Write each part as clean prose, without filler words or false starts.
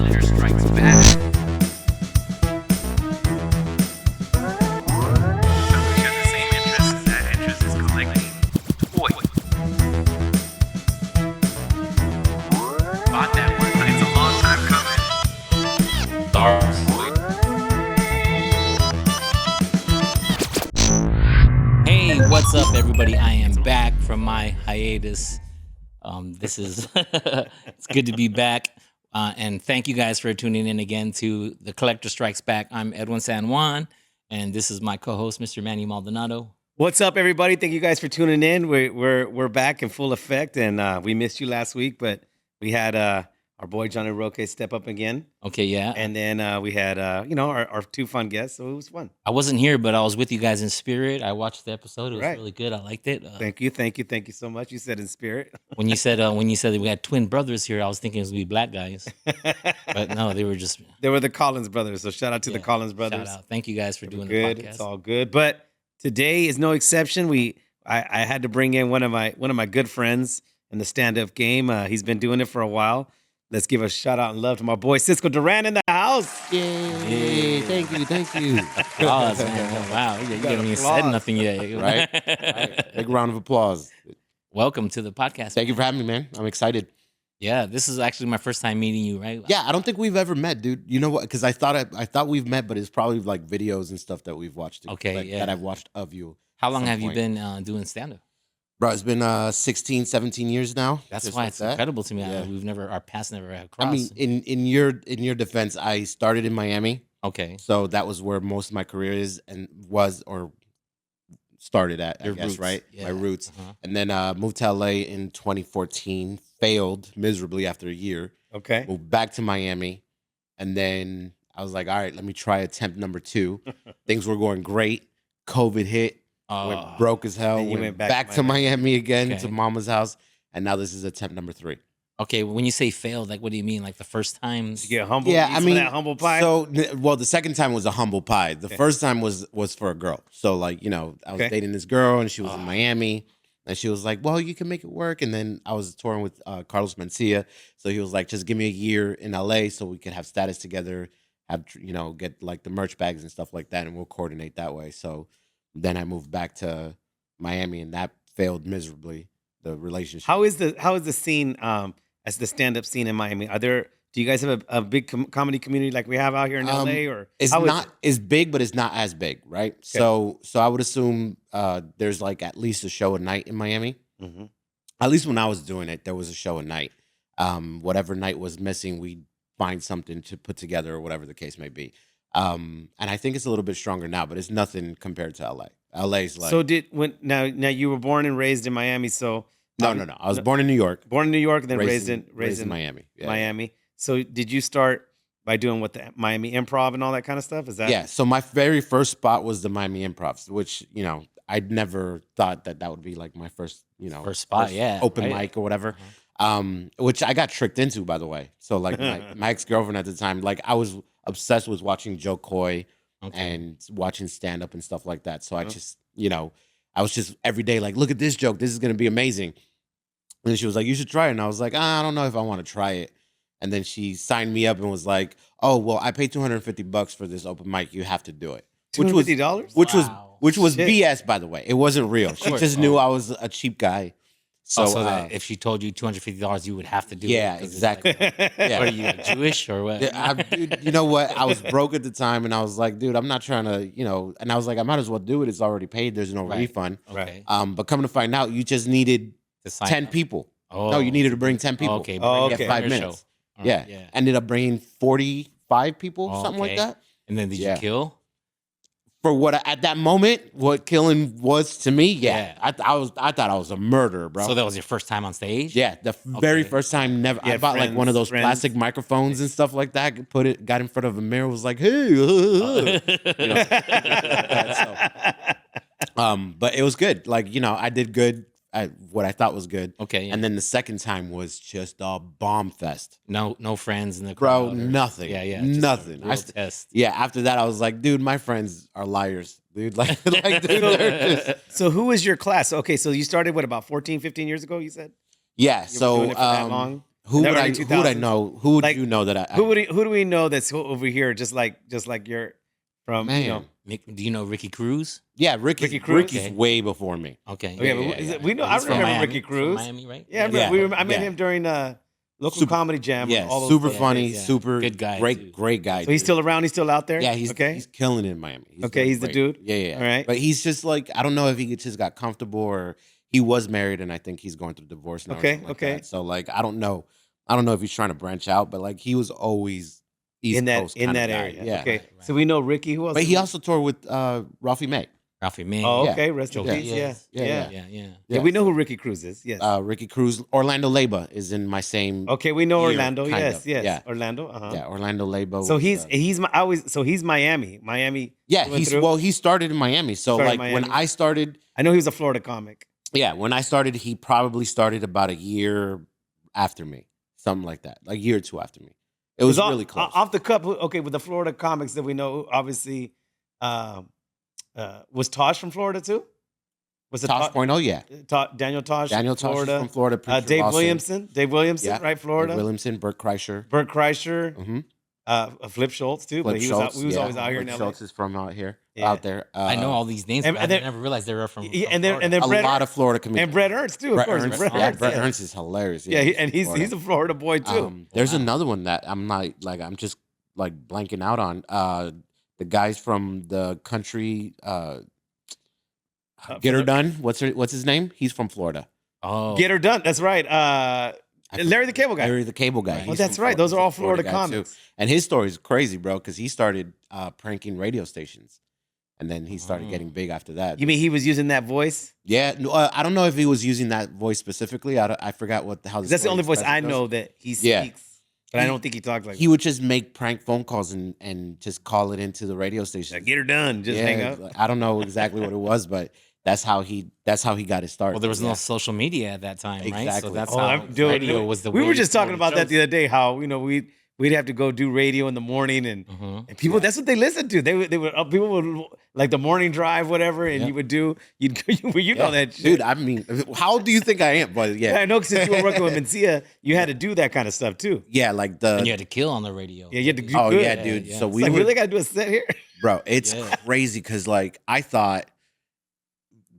collector strikes back. So we share the same interest as that interest is collecting toys. Bought that one, but it's a long time coming. Star Wars. Hey, what's up, everybody? I am back from my hiatus. This is it's good to be back, and thank you guys for tuning in again to the Collector Strikes Back. I'm Edwin San Juan, and this is my co-host, Mr. Manny Maldonado. What's up, everybody? Thank you guys for tuning in. We're back in full effect, and we missed you last week, but we had our boy Johnny Roque step up again, Okay, yeah, and then we had our two fun guests, so it was fun. I wasn't here, but I was with you guys in spirit. I watched the episode; it was Right. really good. I liked it. Thank you so much. You said in spirit. When you said that we had twin brothers here, I was thinking it was gonna be black guys, but no, they were just They were the Collins brothers, so shout out to the yeah, Collins brothers. Shout out! Thank you guys for doing Good, the podcast. it's all good. But today is no exception. I had to bring in one of my good friends in the stand-up game. He's been doing it for a while. Let's give a shout out and love to my boy Cisco Duran in the house. Yay! Thank you. Applause, man. Wow, you haven't even said applause. nothing yet. Right. Big round of applause. Welcome to the podcast. Thank you for having me, man. I'm excited. Yeah, this is actually my first time meeting you, right? Yeah, I don't think we've ever met, dude. You know what? Because I thought we've met, but it's probably like videos and stuff that we've watched. Okay, like, yeah. that I've watched of you. How long some have you point. been doing stand-up? Bro, it's been 16, 17 years now. That's just why like it's that. incredible to me. Yeah. Our paths never have crossed. I mean, in your defense, I started in Miami, okay, so that was where most of my career is and was or started at. Your I guess roots, right, yeah. my roots. Uh-huh. And then moved to LA in 2014. Failed miserably after a year. Okay. Moved back to Miami, and then I was like, all right, let me try attempt number 2. Things were going great. COVID hit. Went broke as hell. And you Went back to Miami again Okay. to mama's house, and now this is attempt number 3. Okay, when you say failed, like what do you mean? Like the first time? Did you get humble? Yeah, Eat I some of mean, that humble pie. So, well, the second time was a humble pie. The first time was for a girl. So, like, I was Okay. dating this girl, and she was in Miami, and she was like, "Well, you can make it work." And then I was touring with Carlos Mencia, so he was like, "Just give me a year in LA, so we can have status together, have get like the merch bags and stuff like that, and we'll coordinate that way." So then I moved back to Miami, and that failed miserably. The relationship. How is the scene as the stand-up scene in Miami? Do you guys have a big comedy community like we have out here in LA, or It's how is not it? as big, but it's not as big, right? So I would assume there's like at least a show a night in Miami. Mhm. At least when I was doing it, there was a show a night. Whatever night was missing, we'd find something to put together or whatever the case may be. And I think it's a little bit stronger now, but it's nothing compared to LA. LA's like So now you were born and raised in Miami, so no. I was born in New York, born in New York and then raised raised in Miami. Yeah. Miami. So did you start by doing what the Miami Improv and all that kind of stuff? Is that Yeah. So my very first spot was the Miami Improv, which I'd never thought that would be like my first First spot, yeah, open right. mic or whatever. Which I got tricked into, by the way. So like my ex-girlfriend at the time, like I was obsessed with watching Joe Coy Okay. and watching stand up and stuff like that. So I just I was just every day like, look at this joke, this is gonna be amazing. And then she was like, you should try it. And I was like, I don't know if I want to try it. And then she signed me up and was like, oh well, I paid $250 for this open mic, you have to do it. $250? Which was Shit. BS, by the way. It wasn't real. She course. just knew I was a cheap guy. So, So that if she told you $250, you would have to do it. yeah, 'cause it's like, exactly. what are you, Jewish or what? Yeah, dude, you know what? I was broke at the time, and I was like, dude, I'm not trying to, and I was like, I might as well do it. It's already paid. There's no Right. refund. Okay. But coming to find out, you just needed To sign 10 up. people. Oh, No, you needed to bring 10 people. Okay. Oh, bring it okay. from 5 your minutes. show. All Yeah. right, yeah. Ended up bringing 45 people, Oh, something like okay. that. And then did Yeah. you kill? For at that moment, what killing was to me, Yeah. I thought I was a murderer, bro. So that was your first time on stage? Yeah, the very Okay. first time, never. Yeah, I bought like one of those friends. plastic microphones and stuff like that. Got in front of a mirror, was like, hey, but it was good. Like I did good at what I thought was good. Okay. Yeah. And then the second time was just a bomb fest, no friends in the bro. crowd. or- Nothing. Yeah, yeah. just a Nothing. real test. Yeah. After that, I was like, dude, my friends are liars, dude. Like dude, they're just. So who was your class? Okay, so you started about 14, 15 years ago, you said? Yeah. You were So doing it for that long? Who the would early I? Who would I 2000s. know? Who would Like, you know that I? Who do we know that's over here? Just like you're from, Man. you know. Do you know Ricky Cruz? Yeah, Ricky's Ricky Cruz? Ricky's Okay. way before me. Okay. Okay, but we know. I He's from remember Miami. Ricky From Cruz. Miami, right? Yeah, I remember. Yeah. I met Yeah. him during local Super- comedy jam. Yeah, and all those super stuff. funny, yeah. super Good guy, great, too. great guy. So he's dude. still around. He's still out there. Yeah, he's okay. he's killing it in Miami. Okay, doing he's the great. dude? Yeah. All right. But he's just like, I don't know if he just got comfortable or he was married and I think he's going through divorce now. or Okay, something like okay. that. So like, I don't know if he's trying to branch out, but like he was always East in that Coast kinda guy. area. Yeah. Okay. Right. So we know Ricky. Who else? But do he we- also toured with Ralphie May. Ralphie May. Oh, Yeah. okay. Rest in Joe peace. Diaz. Yeah. Yeah, Yeah. Yeah. We know who Ricky Cruz is. Yes. Ricky Cruz, Orlando Leyba is in my same. Okay, we know year, Orlando. kind Yes, of. yes. Yeah. Orlando. Uh-huh. Yeah, Orlando Leyba. So was, he's Miami. Miami. yeah, went through? he started in Miami. So Started like in when Miami. I started, I know he was a Florida comic. yeah, when I started, he probably started about a year after me, something like that, like a year or two after me. It was really close. Off the cup. Okay, with the Florida comics that we know, obviously, was Tosh from Florida too? Was it Tosh Point, oh yeah, Daniel Tosh? Daniel Tosh Florida. is from Florida. Preacher Dave Lawson. Williamson. Dave Williamson, Yeah. right? Florida. Dave Williamson, Burt Kreischer. Bert Kreischer. Mm-hmm. Flip Schultz too, Flip but he Schultz, was always out here in Flip LA. Schultz is from out here, Yeah. out there. I know all these names, and- but and I then- never realized they were from. Yeah, from and then Florida. Brett a lot Ernst- of Florida comedians. and Brett Ernst too, of Brett course. Ernst, Brett yeah, Ernst, Brett yeah. Ernst is hilarious. Yeah, and he's Florida. a Florida boy too. There's another one that I'm not like I'm just like blanking out on. The guys from the country Get Her Done. What's his name? He's from Florida. Oh, Get Her Done. That's right. Larry the Cable Guy. Larry the Cable Guy. Right. Oh, He's that's from right. Those He's are a all Florida guy, too. comics. And his story is crazy, bro, because he started pranking radio stations, and then he started Oh. getting big after that. You mean he was using that voice? Yeah, no, I don't know if he was using that voice specifically. I forgot how. That's the only voice I goes. know that he speaks. Yeah. But I don't think he talks like He would just make prank phone calls and just call it into the radio station. that. Get her done. Just hang up. I don't know exactly what it was, but that's how he got his start. well, there was no Yeah. social media at that time, right? So Exactly. that's Oh, how dude, radio was the. we way were to just tell talking about that shows. the other day. How we'd have to go do radio in the morning, and people that's what they listened to. They would people would like the morning drive, whatever, and Yeah. you would do you Yeah. know that shit. Dude, I mean, how old do you think I am? But Yeah, yeah, I know since you were working with Mencia, you had to do that kind of stuff too. yeah, like the And you had to kill on the radio. Yeah, you had to do oh good. yeah, Yeah, dude. yeah. So It's we like, would, really got to do a set here? bro, it's Yeah. crazy because like I thought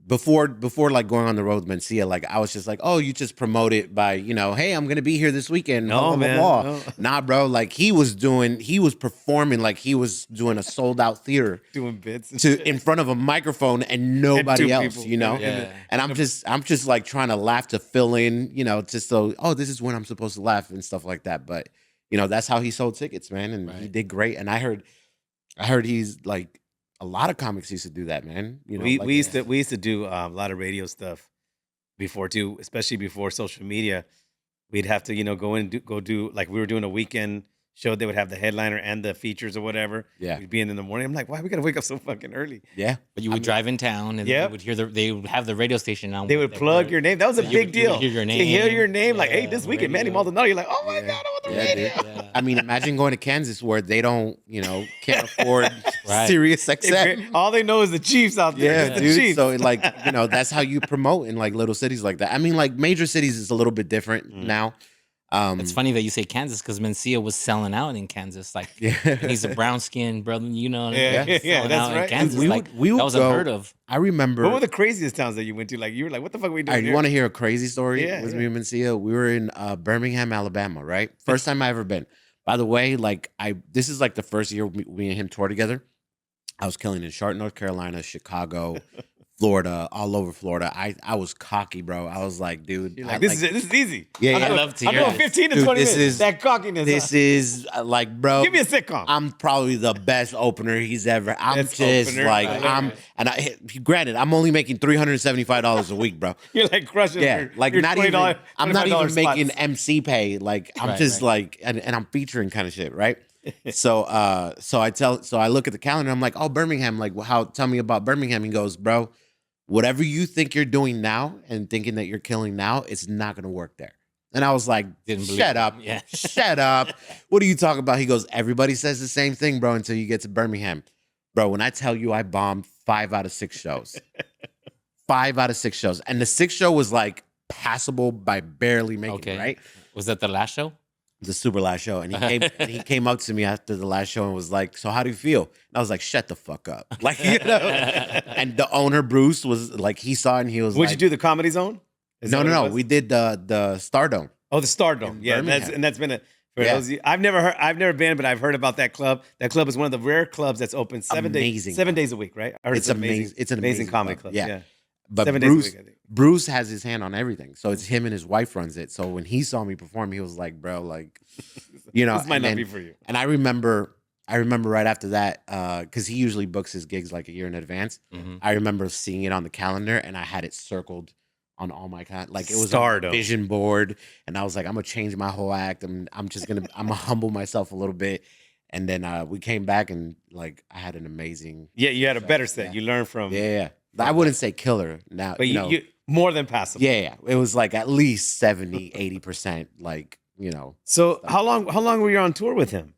before like going on the road with Mencia, like I was just like, oh, you just promote it by hey, I'm gonna be here this weekend. No, blah, blah, man, blah. no. Nah, bro. Like he was performing like he was doing a sold out theater Doing bits and shit. in front of a microphone and nobody two else, people. Yeah. And I'm just like trying to laugh to fill in, just so this is when I'm supposed to laugh and stuff like that. But that's how he sold tickets, man, and he Right. did great. And I heard he's like a lot of comics used to do that, man. we like, used to do a lot of radio stuff before too, especially before social media. We'd have to go in and go do like we were doing a weekend show. They would have the headliner and the features or whatever. Yeah. We'd be in the morning. I'm like, why we gotta wake up so fucking early? yeah. But you would drive in town, and Yep. they would hear they would have the radio station on. They would plug your name. That was a So big you would deal. hear your You hear name. your name, like, hey, Yeah, this on the weekend, Manny radio. Maldonado. You're like, oh my Yeah. god, I'm on the Yeah, radio. dude. Yeah. I mean, imagine going to Kansas where they don't, can't afford Right. Sirius XM. All they know is the Chiefs out there. Yeah, It's the dude. Chiefs. So that's how you promote in like little cities like that. I mean, like major cities is a little bit different now. It's funny that you say Kansas because Mencia was selling out in Kansas. Like, Yeah. and he's a brown skinned brother, what I Yeah, mean? yeah, Selling that's out right. In Kansas, We like, would- we would that was go- unheard of. I remember. What were the craziest towns that you went to? Like, you were like, what the fuck are we doing You here? want to hear a crazy story? Yeah, with yeah. me and Mencia? We were in Birmingham, Alabama, right? First time I ever been. By the way, like this is like the first year me and him toured together. I was killing in Charlotte, North Carolina, Chicago, Florida, all over Florida. I was cocky, bro. I was like, dude, You're I like, this is easy. Yeah, I'm yeah. doing- I love to I'm hear doing this. 15 to Dude, 20 this minutes. is- That cockiness. this is like, bro. Give me a sitcom. I'm probably the best opener he's ever. I'm Best just opener. like Right. granted, I'm only making $375 a week, bro. You're like crushing. Yeah, your, like your not even. $20 I'm not even $25 making spots. MC pay. Like I'm Right, just right. like, and I'm featuring kind of shit, right? So I look at the calendar. I'm like, oh, Birmingham. Like, well, tell me about Birmingham. He goes, bro, whatever you think you're doing now and thinking that you're killing now, it's not gonna work there. And I was like, Didn't believe shut it. up. Yeah. Shut up. What are you talking about? He goes, everybody says the same thing, bro, until you get to Birmingham. Bro, when I tell you I bombed 5 out of 6 shows. 5 out of 6 shows. And the 6th show was like passable by barely making Okay. it, right? Was that the last show? The super last show, and he came up to me after the last show and was like, "So how do you feel?" And I was like, "Shut the fuck up!" Like, you know. And the owner Bruce was like, he saw it and he was Would like, you do the Comedy Zone? Is that "No, what no, it no. was? We did the Stardome." Oh, the Stardom. in Yeah, Birmingham. that's been a. For Yeah. those of you, I've never been, but I've heard about that club. That club is one of the rare clubs that's open 7 Amazing days a week, right? I heard It's amazing. It's an amazing comedy club. Yeah. Yeah. But 7 days a Bruce, week, I think. Bruce has his hand on everything. So it's him and his wife runs it. So when he saw me perform, he was like, "Bro, like, you know." This might and not then- be for you. And I remember right after that, because he usually books his gigs like a year in advance. Mhm. I remember seeing it on the calendar, and I had it circled on all my like it was Stardom. on a vision board, and I was like, I'm gonna change my whole act. I'm gonna humble myself a little bit. And then we came back, and like I had an amazing, Yeah, you had a better set. Yeah. You learned from. yeah. I wouldn't say killer now, But you know. you more than passable. Yeah, it was like at least 70, 80%, like, you know, So how long were you on tour with him?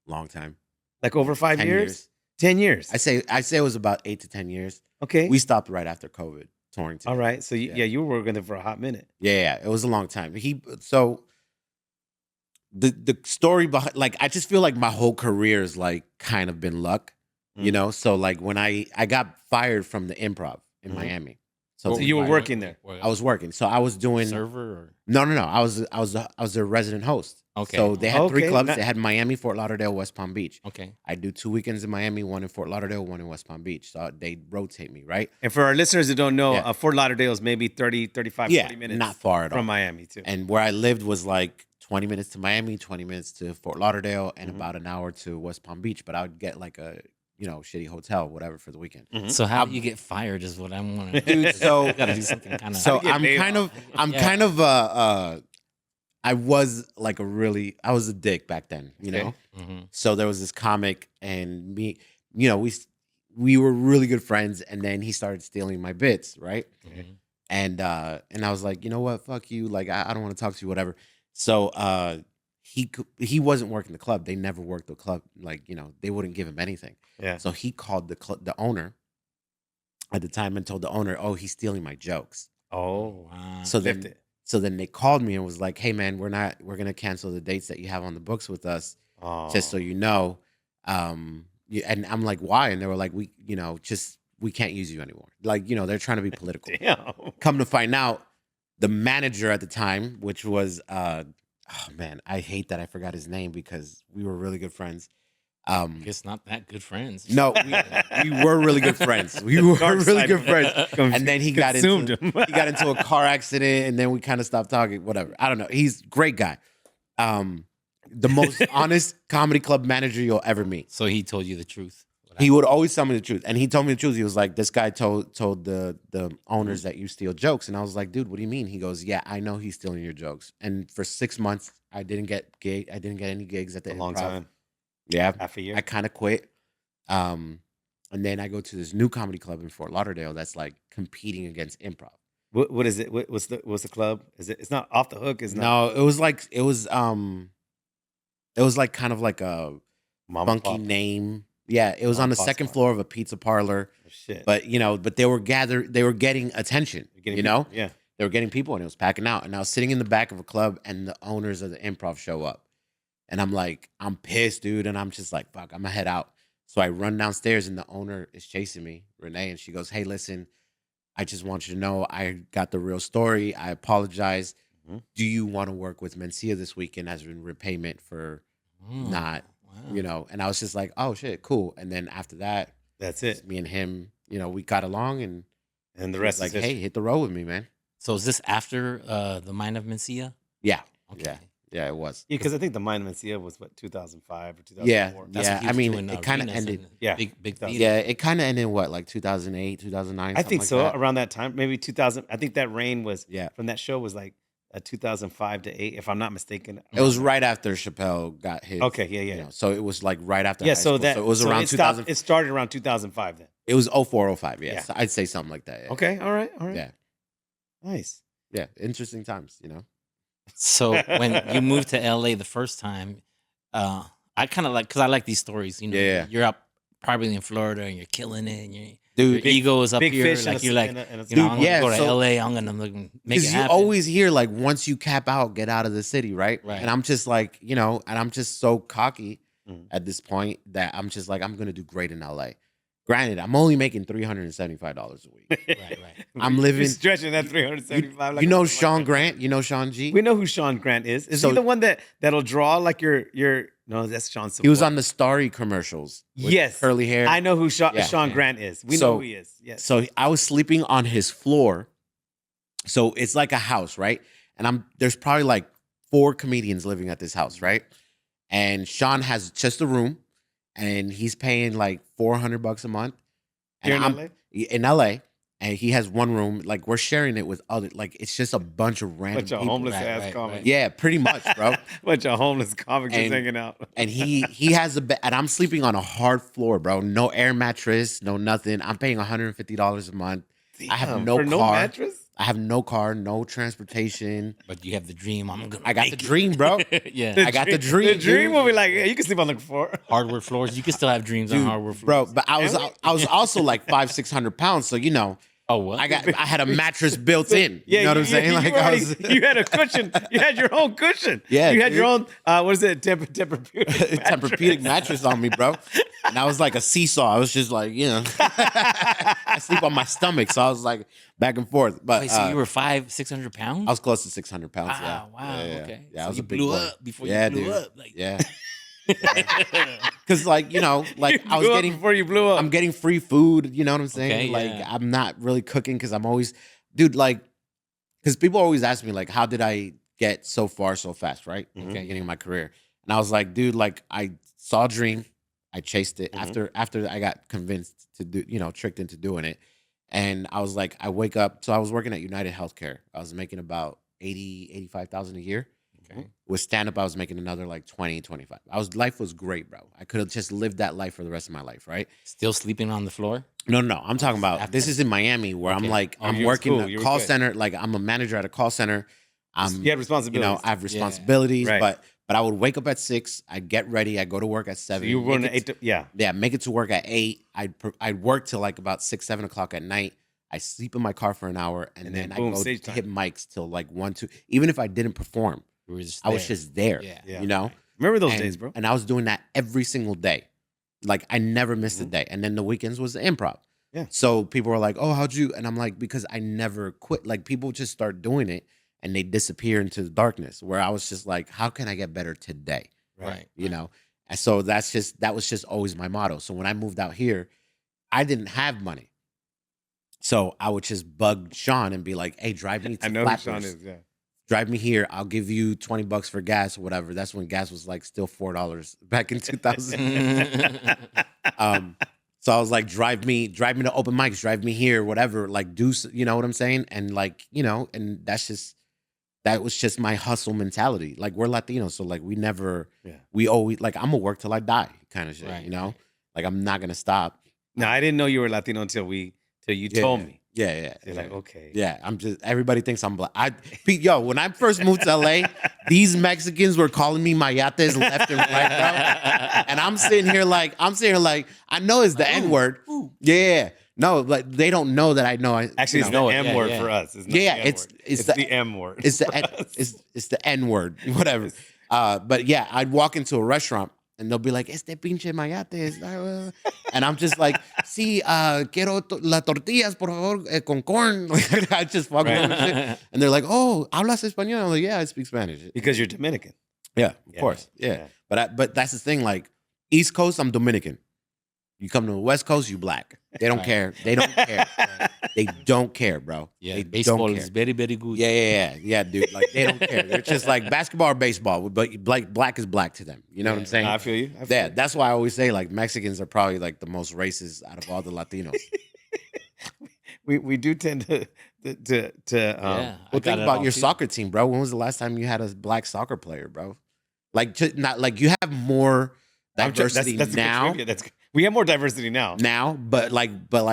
long time. Like over 5 10 years? 10 years. I say it was about 8 to 10 years. Okay. We stopped right after COVID touring together. All right. So Yeah. you were working there for a hot minute. Yeah, it was a long time. So the story behind, like, I just feel like my whole career is like kind of been luck, you Mm. know? So like when I got fired from the Improv in Mhm. Miami. So you were working there. I was working. So I was doing server or no. I was a resident host. Okay. So they had 3 Okay, clubs. not- They had Miami, Fort Lauderdale, West Palm Beach. okay. I do 2 weekends in Miami, 1 in Fort Lauderdale, 1 in West Palm Beach. So they rotate me, right? And for our listeners who don't know, Yeah. Fort Lauderdale is maybe 30, 35, 40 minutes not far at all. from Miami too. And where I lived was like 20 minutes to Miami, 20 minutes to Fort Lauderdale, and Mhm. about an hour to West Palm Beach. But I would get like a, shitty hotel, whatever, for the weekend. Mhm. So how do you get fired? Is what I'm wondering. Dude, so- you gotta do something kind of. So get I'm paid kind off? of, I'm Yeah. kind of, I was like I was a dick back then, you Okay. know? Mhm. So there was this comic, and me, we were really good friends, and then he started stealing my bits, right? Mhm. And I was like, you know what, fuck you, like I don't want to talk to you, whatever. So he wasn't working the club. They never worked the club, like, they wouldn't give him anything. Yeah. So he called the owner at the time and told the owner, "Oh, he's stealing my jokes." Oh, Wow. So flipped then it. so then they called me and was like, "Hey man, we're gonna cancel the dates that you have on the books with us, Oh. just so you know." And I'm like, "Why?" And they were like, "We can't use you anymore." Like, they're trying to be political. Damn. Come to find out, the manager at the time, which was oh man, I hate that I forgot his name because we were really good friends. I guess not that good friends. No, we were really good friends. We were Dark really side good of- friends. And then he got Consumed into him. he got into a car accident, and then we kind of stopped talking. Whatever. I don't know. He's a great guy. The most honest comedy club manager you'll ever meet. So he told you the truth. He would always tell me the truth, and he told me the truth. He was like, "This guy told the owners that you steal jokes," and I was like, "Dude, what do you mean?" He goes, "Yeah, I know he's stealing your jokes." And for 6 months, I didn't get any gigs at the A long Improv. time. Yeah, Half a year. I kind of quit. And then I go to this new comedy club in Fort Lauderdale that's like competing against Improv. What is it? What's the club? Is it? It's not Off the Hook. It's not No, it was like kind of like a Mom and funky Pop. name. Yeah, it was Mom on the and Pop's second bar. floor of a pizza parlor. Shit. But they were getting attention. You're getting You know, people- Yeah. they were getting people, and it was packing out. And I was sitting in the back of a club, and the owners of the Improv show up, and I'm like, I'm pissed, dude, and I'm just like, fuck, I'm gonna head out. So I run downstairs, and the owner is chasing me, Renee, and she goes, "Hey, listen, I just want you to know I got the real story. I apologize. Mhm. Do you want to work with Mencia this weekend as in repayment for not, Wow. And I was just like, oh shit, cool. And then after that, That's it's it. me and him, we got along, and And the he was rest like, is history. hey, hit the road with me, man. So is this after the Mind of Mencia? Yeah, Okay. yeah, it was. Yeah, because I think the Mind of Mencia was what 2005 or 2004. Yeah, That's yeah. when he I was mean, doing it kind of arenas ended. and Yeah. big That was- theater. Yeah, it kind of ended in what, like 2008, 2009. I think something so. like that. Around that time, maybe 2000. I think that reign was Yeah, from that show was like 2005 to 8, if I'm not mistaken. it was right after Chappelle got his. Okay, yeah. So it was like right after. Yeah, high so school. that it was around 2000. It started around 2005 then. It was 04, 05. Yeah, Yeah. so I'd say something like that. Yeah. Okay, all right. Yeah, Nice. yeah. Interesting times, So when you moved to LA the first time, I kind of like, because I like these stories. Yeah. You're up probably in Florida and you're killing it, and dude. Your ego is up big here. fish Like you're like, in a I'm Dude, gonna yeah, go to so- LA. I'm gonna make it Because you happen. always hear like once you cap out, get out of the city, right? Right. And I'm just like, and I'm just so cocky Mhm. at this point that I'm just like, I'm gonna do great in LA. Granted, I'm only making $375 a week. Right. I'm You're living- stretching that 375. You know Sean Grant? You know Sean G? We know who Sean Grant is. Is So- he the one that'll draw like your? No, that's Sean. He was Support. on the Starry commercials. With Yes. curly hair. I know who Sean Yeah. Grant is. We So- know who he is. Yes. So I was sleeping on his floor. So it's like a house, right? And there's probably like 4 comedians living at this house, right? And Sean has just a room, and he's paying like $400 a month. And Here in LA? In LA, and he has one room. Like we're sharing it with other. Like it's just a bunch of random Bunch of people. homeless Right, ass right, comics. right. Yeah, pretty much, bro. Bunch of homeless comics just And- hanging out. And he has a bed, and I'm sleeping on a hard floor, bro. No air mattress, no nothing. I'm paying $150 a month. I have Damn, no for no car. mattress. I have no car, no transportation. But you have the dream. I'm gonna. I got the make it. dream, bro. Yeah. I got the dream, The dream dude. will be like, yeah, you can sleep on the floor. Hardwood floors. You can still have dreams on Dude, hardwood floors. bro. But I was also like 500-600 pounds, so Oh what? I had a mattress built in. You know what I'm saying? Like I was. you had a cushion. You had your own cushion. Yeah, you had your dude. own. What is it? Tempur-Pedic Tempur-Pedic mattress on me, bro. And I was like a seesaw. I was just like, I sleep on my stomach, so I was like back and forth. But Wait, so you were 500-600 pounds? I was close to 600 pounds. Wow, yeah. wow, Yeah, okay. Yeah, I So was you a big blew boy. up before Yeah, you blew dude. up. Like, Yeah. Because like like I was Blew up getting before you blew up. I'm getting free food. You know what I'm saying? Okay, like yeah. I'm not really cooking because I'm always, dude. Like, because people always ask me like, how did I get so far so fast? Right? Okay. Getting in my career, and I was like, dude, like I saw a dream, I chased it. Mhm. After I got convinced to do, tricked into doing it, and I was like, I wake up. So I was working at United Healthcare. I was making about 85,000 a year. Okay. With stand up, I was making another like 20, 25. Life was great, bro. I could have just lived that life for the rest of my life, right? Still sleeping on the floor? No. I'm talking about After- this is in Miami where I'm Okay. like Oh, I'm you was working cool. a You were call good. center. Like I'm a manager at a call center. I'm you had responsibilities. I have responsibilities, Right. but I would wake up at 6. I'd get ready. I go to work at 7. So you were in make the it 8 to, yeah. yeah, make it to work at 8. I'd work till like about 6, 7 o'clock at night. I sleep in my car for an hour, and, And then then boom, I go stage to time. hit mics till like 1, 2. Even if I didn't perform, You were just I was there. just there. Yeah. Yeah. You know. Remember those and, days, bro? And I was doing that every single day. Like I never missed a Mhm. day. And then the weekends was the improv. Yeah. So people were like, "Oh, how'd you?" And I'm like, "Because I never quit." Like people just start doing it and they disappear into the darkness. Where I was just like, "How can I get better today?" Right. You know. And so that was just always my motto. So when I moved out here, I didn't have money. So I would just bug Sean and be like, "Hey, drive me to I know who Flappers. Sean is. Yeah. Drive me here. I'll give you $20 for gas or whatever." That's when gas was like still $4 back in 2000. So I was like, drive me to open mics, drive me here, whatever. Like, you know what I'm saying? And like, and that was just my hustle mentality. Like we're Latinos, so like we always like I'm gonna work till I die, kind of shit. Right, You know, right. like I'm not gonna stop. No, I didn't know you were Latino till you told me. Yeah. You're like, okay. Yeah, everybody thinks I'm black. Yo, when I first moved to LA, these Mexicans were calling me mayates left and right, bro. And I'm sitting here like, I know it's the N-word. Yeah. No, like they don't know that I know. Actually, it's the know it. M Yeah, word yeah. for us. It's not Yeah, the it's N-word. it's the M word. it's the for N, us. it's the N-word, whatever. But yeah, I'd walk into a restaurant and they'll be like, "Este pinche mayate." And I'm just like, "Sí, quiero las tortillas, por favor, con corn." I just fucking Right. shit. And they're like, "Oh, hablas español?" I'm like, "Yeah, I speak Spanish." Because you're Dominican. Yeah, of Yeah, course. Yeah. yeah. But that's the thing. Like, East Coast, I'm Dominican. You come to the West Coast, you black. They don't Right. care. They don't care. They don't care, bro. Yeah, they baseball don't care. is very, very good. Yeah, dude. Like they don't care. They're just like basketball or baseball, but like black is black to them. You know what I'm saying? I feel you. Yeah, that's why I always say like Mexicans are probably like the most racist out of all the Latinos. We do tend to Yeah. Well, think about your soccer team, bro. When was the last time you had a black soccer player, bro? Like not like you have more diversity that's now. Good trivia. We have more diversity now. now, but like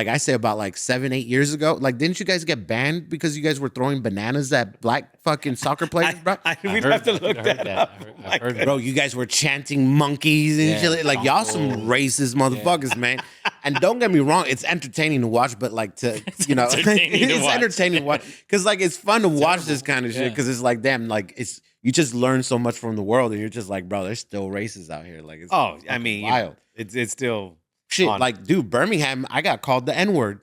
I say about like 7-8 years ago, like didn't you guys get banned because you guys were throwing bananas at black fucking soccer players, bro? We'd have to look that up. I've heard Bro, you guys were chanting monkeys and Yeah, shit. Like y'all some Congo. racist motherfuckers, man. And don't get me wrong, it's entertaining to watch, but like to you know, entertaining to it's watch. entertaining to watch because like it's fun to watch this kind of shit because it's like damn, like it's you just learn so much from the world and you're just like, bro, there's still racists out here. Like it's Oh, I fucking mean, wild. it's still Shit, on. like, dude, Birmingham, I got called the N-word.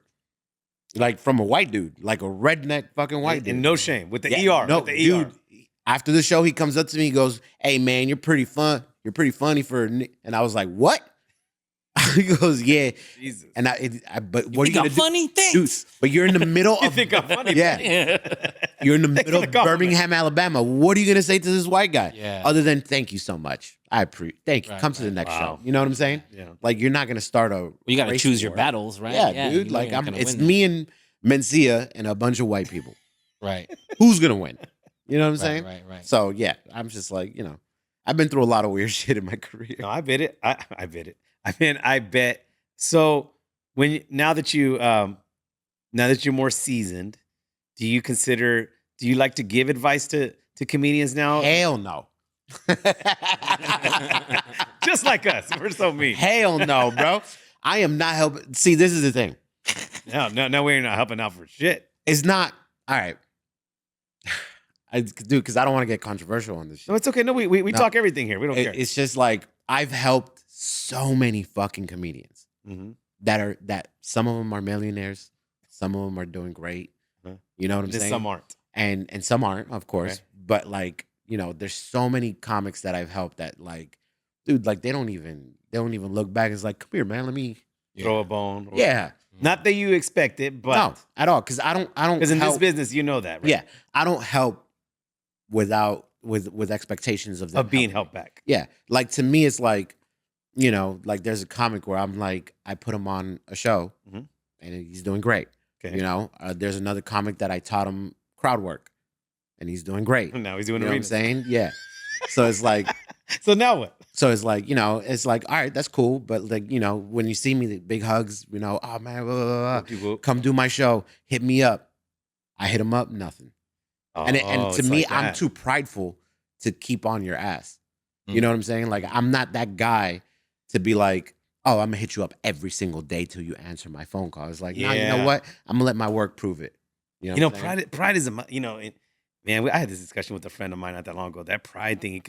Like from a white dude, like a redneck fucking white dude. and no shame with the Yeah, ER. No, with the dude. ER. After the show, he comes up to me, he goes, "Hey man, you're pretty funny for," and I was like, "What?" He goes, "Yeah," Jesus. and but what are you think gonna I'm do? funny? Dude, Thanks. but you're in the middle You of think I'm funny? yeah, Yeah. you're in the Thanks middle for of the compliment. Birmingham, Alabama. What are you gonna say to this white guy? Yeah. Other than thank you so much, thank you. Right, Come to the right. next Wow. show. You know what I'm saying? Yeah. Like you're not gonna start a. You got to race choose your war. battles, right? Yeah, dude. you know Like you're gonna it's win me and Mencia and a bunch of white people. that. Right. Who's gonna win? You know what I'm Right, saying? right. So yeah, I'm just like, you know, I've been through a lot of weird shit in my career. No, I bet it. I bet it. I mean, I bet. So now that you're more seasoned, do you like to give advice to comedians now? Hell no. Just like us. We're so mean. Hell no, bro. I am not helping. See, this is the thing. No, we're not helping out for shit. It's not all right. Dude, because I don't want to get controversial on this shit. No, it's okay. No, we No. talk everything here. We don't care. It's just like I've helped so many fucking comedians Mm-hmm. that some of them are millionaires, some of them are doing great. Uh-huh. You know what I'm Then saying? some aren't. and some aren't, of course. Right. But like, you know, there's so many comics that I've helped that like, dude, like they don't even look back. It's like, come here, man, let me. Throw a bone. or- Yeah, Not that you expect it, but no, at all, because I don't. because in this help- business, you know that, right? Yeah, I don't help with expectations of them Of being helping. held back. Yeah, like to me, it's like, you know, like there's a comic where I'm like, I put him on a show, Mhm. and he's doing great. Okay. You know, there's another comic that I taught him crowd work, and he's doing great. Now he's You doing know what I'm arenas. saying? Yeah. So it's like, So now what? you know, it's like, all right, that's cool, but like, you know, when you see me, the big hugs, you know, oh man, blah, blah, blah, blah. Whoop-de-whoop. Come do my show, hit me up. I hit him up, nothing. And Oh, to it's me, like I'm that. too prideful to keep on your ass. Mm. You know what I'm saying? Like I'm not that guy to be like, oh, I'm gonna hit you up every single day till you answer my phone call. It's like, nah, you know Yeah. what? I'm gonna let my work prove it. You know, You know, what I'm saying? pride is a, you know, man. I had this discussion with a friend of mine not that long ago. That pride thing, it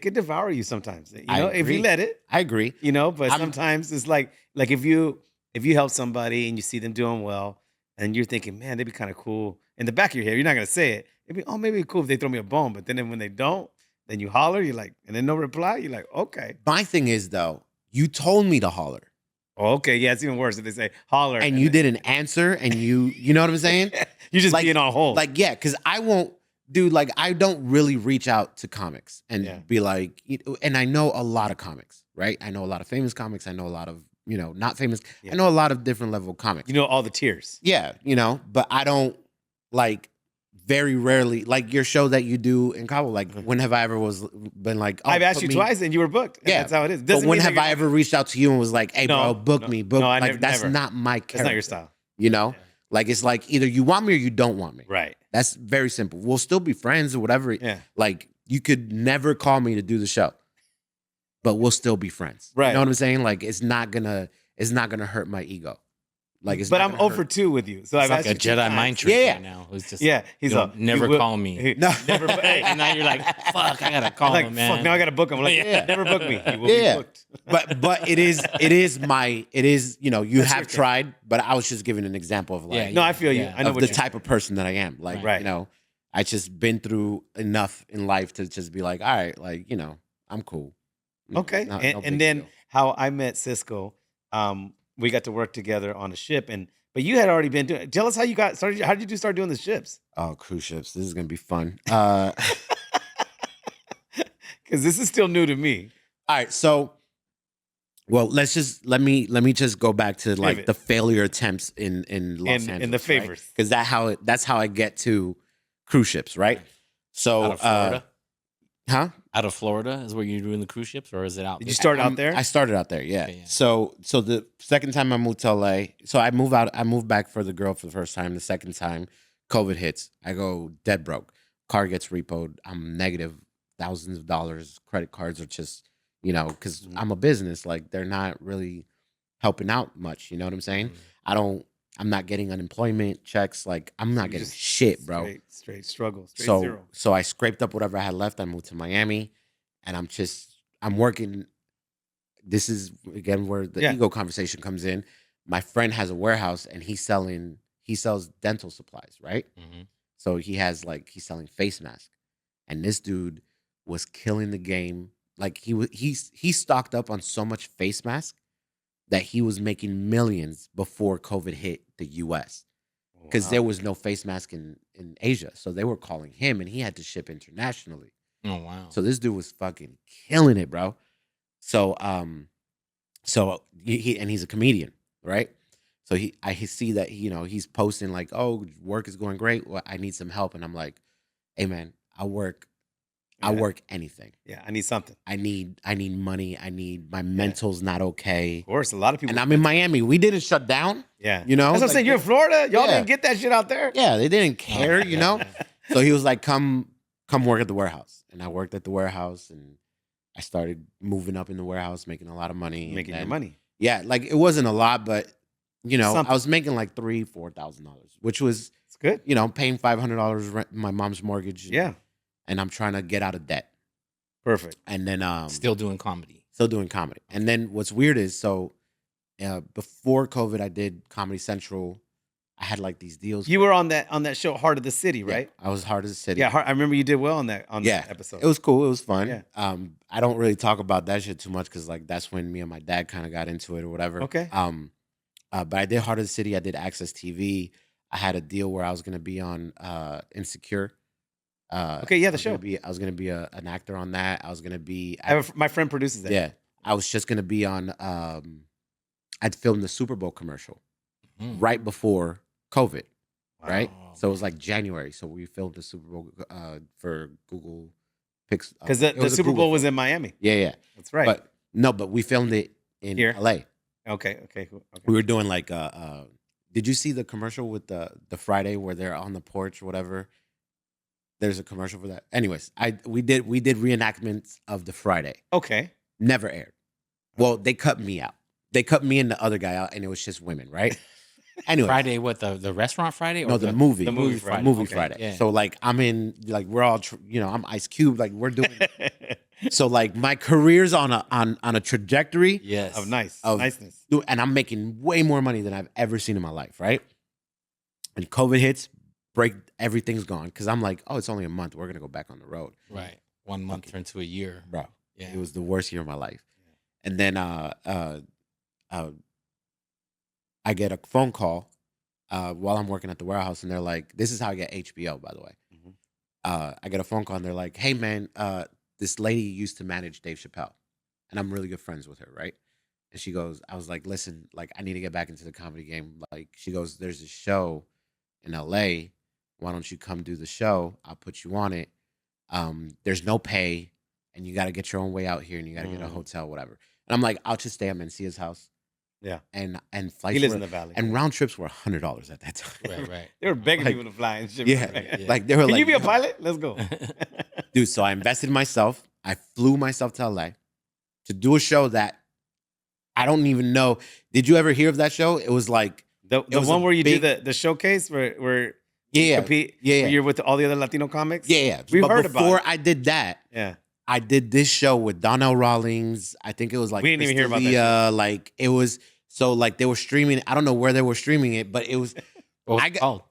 could devour you sometimes. You I know, if agree. you let it. I agree. You know, but I'm- sometimes it's like if you help somebody and you see them doing well, and you're thinking, man, they'd be kind of cool. In the back of your head, you're not gonna say it. It'd be, oh, maybe it'd be cool if they throw me a bone. But then when they don't, then you holler. You're like, and then no reply. You're like, okay, My thing is though, you told me to holler. oh, okay, yeah, it's even worse if they say holler And you then- didn't answer, and you know what I'm saying? You're just like- being on hold. Like, yeah, because I won't, dude, like, I don't really reach out to comics and Yeah. be like, and I know a lot of comics, right? I know a lot of famous comics. I know a lot of, you know, not famous. Yeah. I know a lot of different level comics. you know all the tears. Yeah, you know, but I don't like very rarely, like your show that you do in Cabo, like, when have I ever been like, oh, I've asked put you me- twice and you were booked. And Yeah, that's how it is. But Doesn't when mean have that I you're- ever reached out to you and was like, hey, No, bro, book no. me, book? No, I like, never- that's never. not my character. That's not your style. You know? Like, it's like either you want me or you don't want me. Right. That's very simple. We'll still be friends or whatever. Yeah. Like, you could never call me to do the show, but we'll still be friends. Right. You know what I'm saying? Like, it's not gonna hurt my ego. Like, it's But not I'm gonna 0 hurt- for 2 with you. So I've It's like asked a you 2 Jedi times. mind trick Yeah. right now. It's just Yeah, he's you know, up. never You will- call me. No. Never. Hey, And now you're like, fuck, I gotta call like him, man. fuck. Now I gotta book him. I'm like, Yeah. never book me. You will Yeah. be booked. but it is you know, you That's your have thing. tried, but I was just giving an example of like Yeah, No, I feel you. Yeah. I know of what the you type of person that I am. Like, Right. you know, I just been through enough in life to just be like, all right, like, you know, I'm cool. Okay. No- no and big then deal. how I met Cisco, we got to work together on a ship, but you had already been doing. Tell us how you got started. How did you start doing the ships? Oh, cruise ships. This is gonna be fun. Because this is still new to me. All right, so well, let me just go back to like Pivot. the failure attempts in Los Angeles. In the favors. Because that's how I get to cruise ships, right? So Out of Florida. Huh? Out of Florida is where you're doing the cruise ships, or is it out? Did you start out there? I started out there, yeah. Okay, yeah. So the second time I moved to LA, so I moved back for the girl for the first time. The second time, COVID hits. I go dead broke. Car gets repoed. I'm negative thousands of dollars. Credit cards are just, because I'm a business, like they're not really helping out much. You know what I'm saying? I'm not getting unemployment checks. Like I'm not You getting just shit, bro. Straight struggle. Straight So zero. so I scraped up whatever I had left. I moved to Miami, and I'm working. This is again where the Yeah. ego conversation comes in. My friend has a warehouse, and he sells dental supplies, right? Mhm. So he's selling face masks, and this dude was killing the game. Like he stocked up on so much face mask that he was making millions before COVID hit the U.S. because there was no face mask in Asia. So they were calling him, and he had to ship internationally. Oh wow. So this dude was fucking killing it, bro. So he's a comedian, right? So I see that he's posting like, oh, work is going great. Well, I need some help, and I'm like, hey man, I work anything. Yeah, I need something. I need money. I need my mental's not okay. Of course, a lot of people. And I'm in Miami. We didn't shut down. Yeah, You know, that's what I'm like saying. You're in Florida. Y'all Yeah. didn't get that shit out there. Yeah, they didn't care, you know? So he was like, come work at the warehouse. And I worked at the warehouse, and I started moving up in the warehouse, making a lot of money. Making your And money. Yeah, like it wasn't a lot, but Something. I was making like $3,000-$4,000, which was, It's good. paying $500 rent, my mom's mortgage. Yeah, And I'm trying to get out of debt. perfect. And then Still doing comedy. still doing comedy. And then what's weird is before COVID, I did Comedy Central. I had like these deals. You were on that show, Heart of the City, Yeah, right? I was hard as a city. Yeah, I remember you did well on that episode. It was cool. It was fun. Yeah. I don't really talk about that shit too much because like that's when me and my dad kind of got into it or whatever. Okay. But I did Heart of the City. I did Access TV. I had a deal where I was gonna be on Insecure. Okay, yeah, the show. I was gonna be an actor on that. I was gonna be. My friend produces that. Yeah, I was just gonna be on. I'd filmed the Super Bowl commercial right before COVID. Right, Wow. so it was like January. So we filmed the Super Bowl for Google Pixel Because the Super Bowl was in Miami. Yeah. That's right. But we filmed it in Here? LA. Okay, cool. Okay. We were doing like did you see the commercial with the Friday where they're on the porch or whatever? There's a commercial for that. Anyways, we did reenactments of the Friday. Okay. Never aired. Well, they cut me out. They cut me and the other guy out, and it was just women, right? Anyway, Friday, what the restaurant Friday? Or no, the movie, the movie Friday. movie Okay, Friday. yeah. So like I'm in, like we're all, I'm Ice Cube, like we're doing. So like my career's on a trajectory. Yes. Of niceness. And I'm making way more money than I've ever seen in my life, right? And COVID hits, everything's gone because I'm like, oh, it's only a month. We're gonna go back on the road, Right. 1 month turned to a year. bro. Yeah. It was the worst year of my life. And then I get a phone call while I'm working at the warehouse, and they're like, "This is how I get HBO, by the way." Mhm. I get a phone call, and they're like, "Hey, man, this lady used to manage Dave Chappelle, and I'm really good friends with her, right?" And she goes, "I was like, listen, like I need to get back into the comedy game." Like she goes, "There's a show in LA. Why don't you come do the show? I'll put you on it. There's no pay, and you got to get your own way out here, and you got to get a hotel, whatever." And I'm like, "I'll just stay at Mencia's house." Yeah. And He flights lives were, in the valley. and round trips were $100 at that time. Right. They were begging Like, people to fly and shit. Yeah, Yeah. like they were Can like, you be a "Yo." pilot? Let's go. Dude. So I invested in myself. I flew myself to LA to do a show that I don't even know. Did you ever hear of that show? It was like The was one a where you do big- the showcase where yeah, you compete. yeah. Where you're with all the other Latino comics. yeah. We've But heard about before it. I did that, Yeah. I did this show with Donnell Rawlings. I think it was like We didn't even hear about that Like it was so like they were streaming. I don't know where they were streaming it, but it was. What was I it got- called?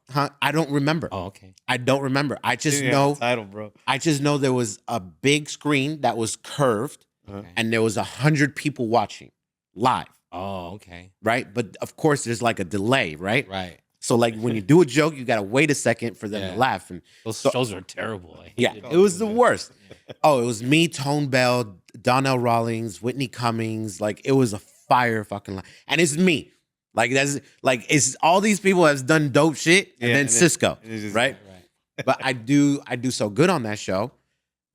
I don't remember. Oh, okay. I don't remember. I just Yeah, know. title, bro. I just know there was a big screen that was curved, Uh-huh. and there was 100 people watching live. Oh, okay. Right, but of course there's like a delay, right? Right. So like when you do a joke, you gotta wait a second for them Yeah. to laugh, and Those So- shows are terrible. I yeah, hated it was the those. worst. Oh, it was me, Tone Bell, Donnell Rawlings, Whitney Cummings. Like it was a fire fucking line, and it's me. Like that's like it's all these people has done dope shit, and Yeah, then and then- Cisco, and it's just- right? Right. But I do so good on that show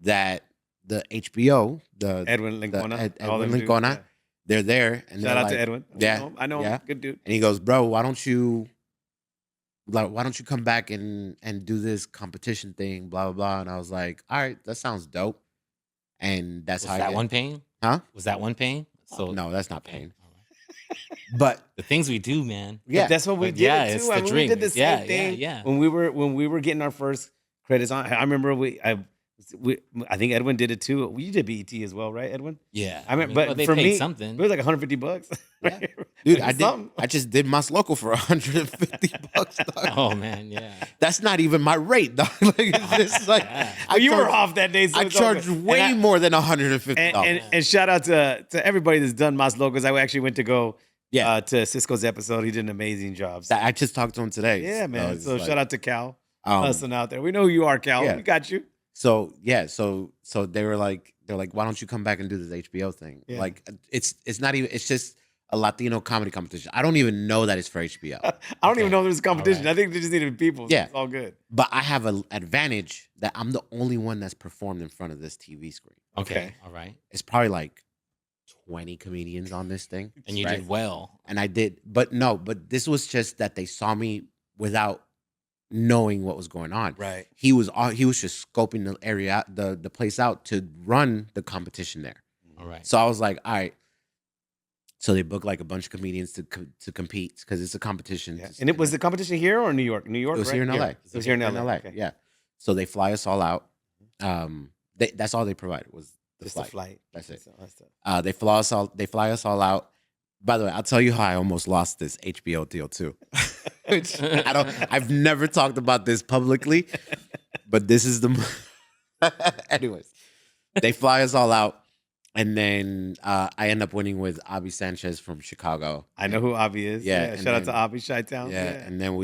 that the HBO, the Edwin Lincona. all Edwin them dudes, Lincona, yeah. they're there, and Shout they're out like, to Edwin. yeah, I know him. yeah. Good dude. And he goes, bro, why don't you come back and do this competition thing, blah blah blah. And I was like, all right, that sounds dope. And that's Was how I that get, one paying? huh? Was that one paying? So No, that's not okay, pain. all right. But The things we do, man. But yeah, that's what we But did yeah, too. it's I the mean, dream. we did the Yeah, same thing yeah. when we were getting our first credits on. I remember I think Edwin did it too. You did BET as well, right, Edwin? Yeah. I mean, well, but they for paid me, something. it was like $150. Yeah. Right? dude, It was I just did Mas Local for $150. Dog. Oh man, yeah. That's not even my rate, dog. Like, it's just like Yeah. Oh, you were off that day. So I it's all charged good. way And more than $150. and shout out to everybody that's done Mas Locos. I actually went to go Yeah. to Cisco's episode. He did an amazing job. So, I just talked to him today. yeah, man. it's So like, shout out to Cal um, hustling out there. We know who you are, Cal. yeah. We got you. So yeah, so they're like, why don't you come back and do this HBO thing? Yeah. Like it's not even, it's just a Latino comedy competition. I don't even know that it's for HBO, I don't Okay. even know there's a competition. All right. I think they just needed people. So Yeah. it's all good. but I have an advantage that I'm the only one that's performed in front of this TV screen. Okay. Okay. All right. It's probably like 20 comedians on this thing, And you right? did well. And I did, but but this was just that they saw me without knowing what was going on. Right. He was just scoping the area out, the place out to run the competition there. All right. So I was like, all right. So they booked like a bunch of comedians to compete because it's a competition. Yeah. And it was the competition here or New York? New York. It was right? here in LA. It was here in LA. Okay. Yeah. So they fly us all out. That's all they provided was the Just flight. the flight. That's it. That's it. They fly us all out. By the way, I'll tell you how I almost lost this HBO deal too. Which I've never talked about this publicly, but this is the anyways. They fly us all out. And then I end up winning with Avi Sanchez from Chicago. I know who Avi is. Yeah, Yeah. and Shout out then- to Avi Chi-Town. Yeah, and then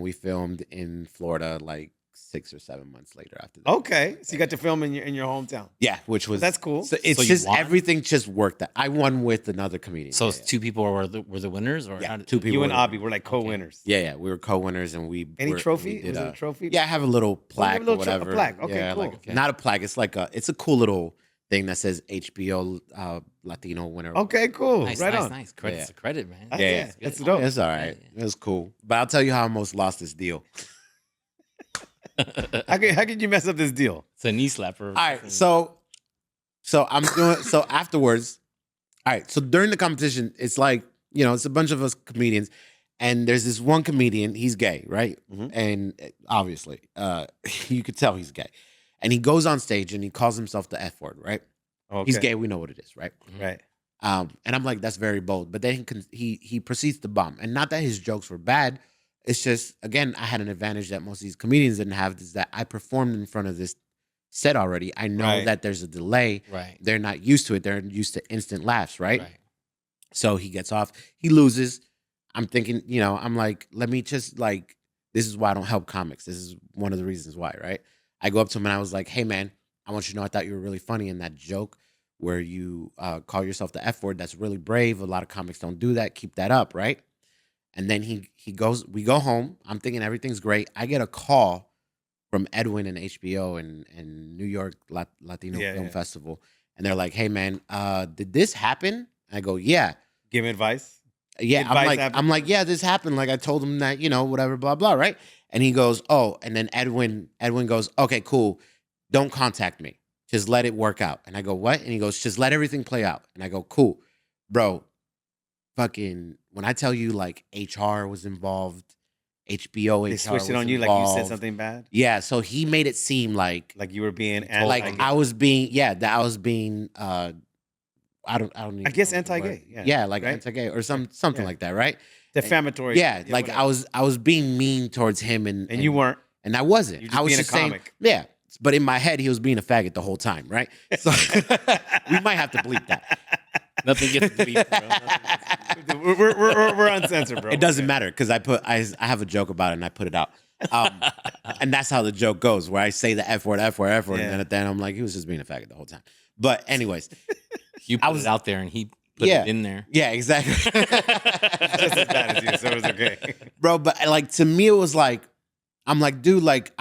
we filmed in Florida like 6 or 7 months later after that. Okay. So you got to film in your hometown. Yeah, which was That's cool. So it's So you just won? everything just worked. That I won with another comedian. So yeah, it's two people were the winners, or yeah. how did, Two people. You and were- Avi were like co-winners. Yeah, we were co-winners, and we Any were- trophy? we did, Was it a trophy? Yeah, I have a little plaque little or whatever. a plaque. Okay, yeah, cool. like not a plaque. It's like it's a cool little thing that says HBO Latino winner. Okay, cool. nice, right nice, on. nice. Credit's Yeah. a credit, man. That's Yeah, it. yeah. Good. That's dope. It's all right. Yeah, It was cool. But I'll tell you how I almost lost this deal. How could you mess up this deal? It's a knee slapper. All right, so I'm doing so afterwards. All right, so during the competition, it's like it's a bunch of us comedians, and there's this one comedian. He's gay, right? Mhm. And obviously, you could tell he's gay. And he goes on stage and he calls himself the F word, right? Okay. He's gay. We know what it is, right? Right. And I'm like, that's very bold. But then he proceeds to bomb, and not that his jokes were bad. It's just, again, I had an advantage that most of these comedians didn't have, is that I performed in front of this set already. I know Right. that there's a delay. Right. They're not used to it. They're used to instant laughs, right? Right. So he gets off. He loses. I'm thinking, I'm like, let me just this is why I don't help comics. This is one of the reasons why, right? I go up to him and I was like, hey, man, I want you to know I thought you were really funny in that joke where you call yourself the F word. That's really brave. A lot of comics don't do that. Keep that up, right? And then he goes, we go home. I'm thinking everything's great. I get a call from Edwin and HBO and New York Latino Yeah, Film yeah. Festival. And they're like, hey, man, did this happen? I go, yeah. Give him advice. Yeah, Advice happened? I'm like, yeah, this happened. Like I told him that, whatever, blah, blah, right? And he goes, oh, and then Edwin goes, okay, cool. Don't contact me. Just let it work out. And I go, what? And he goes, just let everything play out. And I go, cool. Bro, fucking, when I tell you like HR was involved, HBO, They HR switched it was on you like you said involved. something bad. Yeah, so he made it seem like Like you were being like anti-gay. I was being, that I was being I don't even I guess know the word. anti-gay, yeah, like right? anti-gay or something Yeah. like that, right? defamatory. Yeah, like whatever. I was being mean towards him and And you weren't. and I wasn't. You're just I was being a just saying, comic. yeah. But in my head, he was being a faggot the whole time, right? So we might have to bleep that. Nothing gets bleeped, bro. Nothing gets- We're uncensored, bro. It doesn't matter because I have a joke about it and I put it out. And that's how the joke goes, where I say the F word, F word, F word, Yeah. and then at the end I'm like, he was just being a faggot the whole time. But anyways, You I put was- it out there, and he put Yeah. it in there. yeah, exactly. Just as bad as you, so it was okay. Bro, but like to me it was like, I'm like, dude, like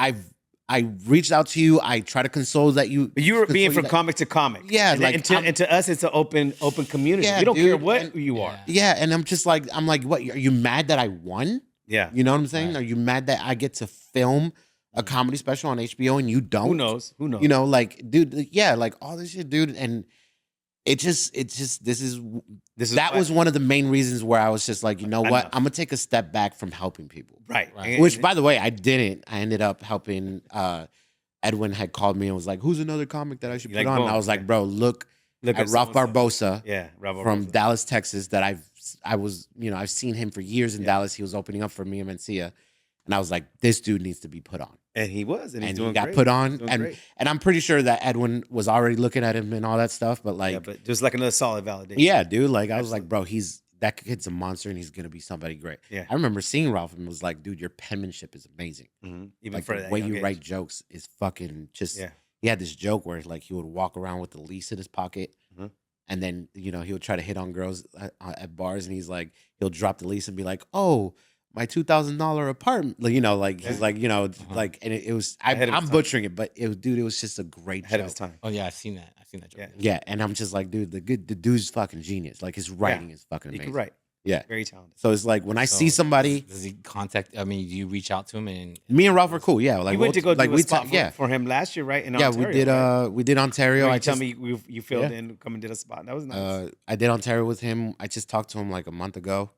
I reached out to you. I try to console that you. But you were being console from you comic to comic. Yeah, and, like, and to us, it's an open community. Yeah, We don't care dude, what and- you are. Yeah, and I'm just like, what? Are you mad that I won? Yeah. You know what I'm saying? Right. Are you mad that I get to film a comedy special on HBO and you don't? Who knows? Who knows? You know, like, dude, yeah, like all this shit, dude, and it's just this is that why- was one of the main reasons where I was just like, you know what, Enough. I'm gonna take a step back from helping people. right. Right. Which, by the way, I didn't. I ended up helping. Edwin had called me and was like, "Who's another comic that I should You put like, on?" And boom. I was like, "Bro, look Look at Ralph so-and-so. Barbosa Yeah, Ralph from Barbosa. Dallas, Texas. That I've seen him for years in Yeah. Dallas. He was opening up for me and Mencia, and I was like, this dude needs to be put on. And he was, and he's And doing he got great. put on, He's doing and great. I'm pretty sure that Edwin was already looking at him and all that stuff. But like, Yeah, but just like another solid validation. yeah, dude, like I was like, Absolutely. bro, that kid's a monster, and he's gonna be somebody great. Yeah. I remember seeing Ralph and was like, dude, your penmanship is amazing. Mhm. Even Like for the that way young you age. write jokes is fucking just. Yeah. He had this joke where like he would walk around with the lease in his pocket, Mhm. and then he would try to hit on girls at bars, and he's like, he'll drop the lease and be like, "Oh, my $2,000 apartment," like, like he's Yeah. like, like, and it was Ahead of I'm his time. butchering it, but it was just a great ahead joke. of his time. Oh yeah, I've seen that. I've seen that joke. Yeah. Yeah, and I'm just like, dude, the dude's fucking genius. Like his writing is fucking He amazing. can write. Yeah. Very talented. So it's like when I So, see somebody, does he contact? I mean, do you reach out to him and me and Ralph are cool. Yeah, like You went to go like do a spot yeah. for him last year, right? In Yeah, Ontario, we did. right? We did Ontario. Where I you tell just, me you filled Yeah. in, come and did a spot. That was nice. I did Ontario with him. I just talked to him like a month ago.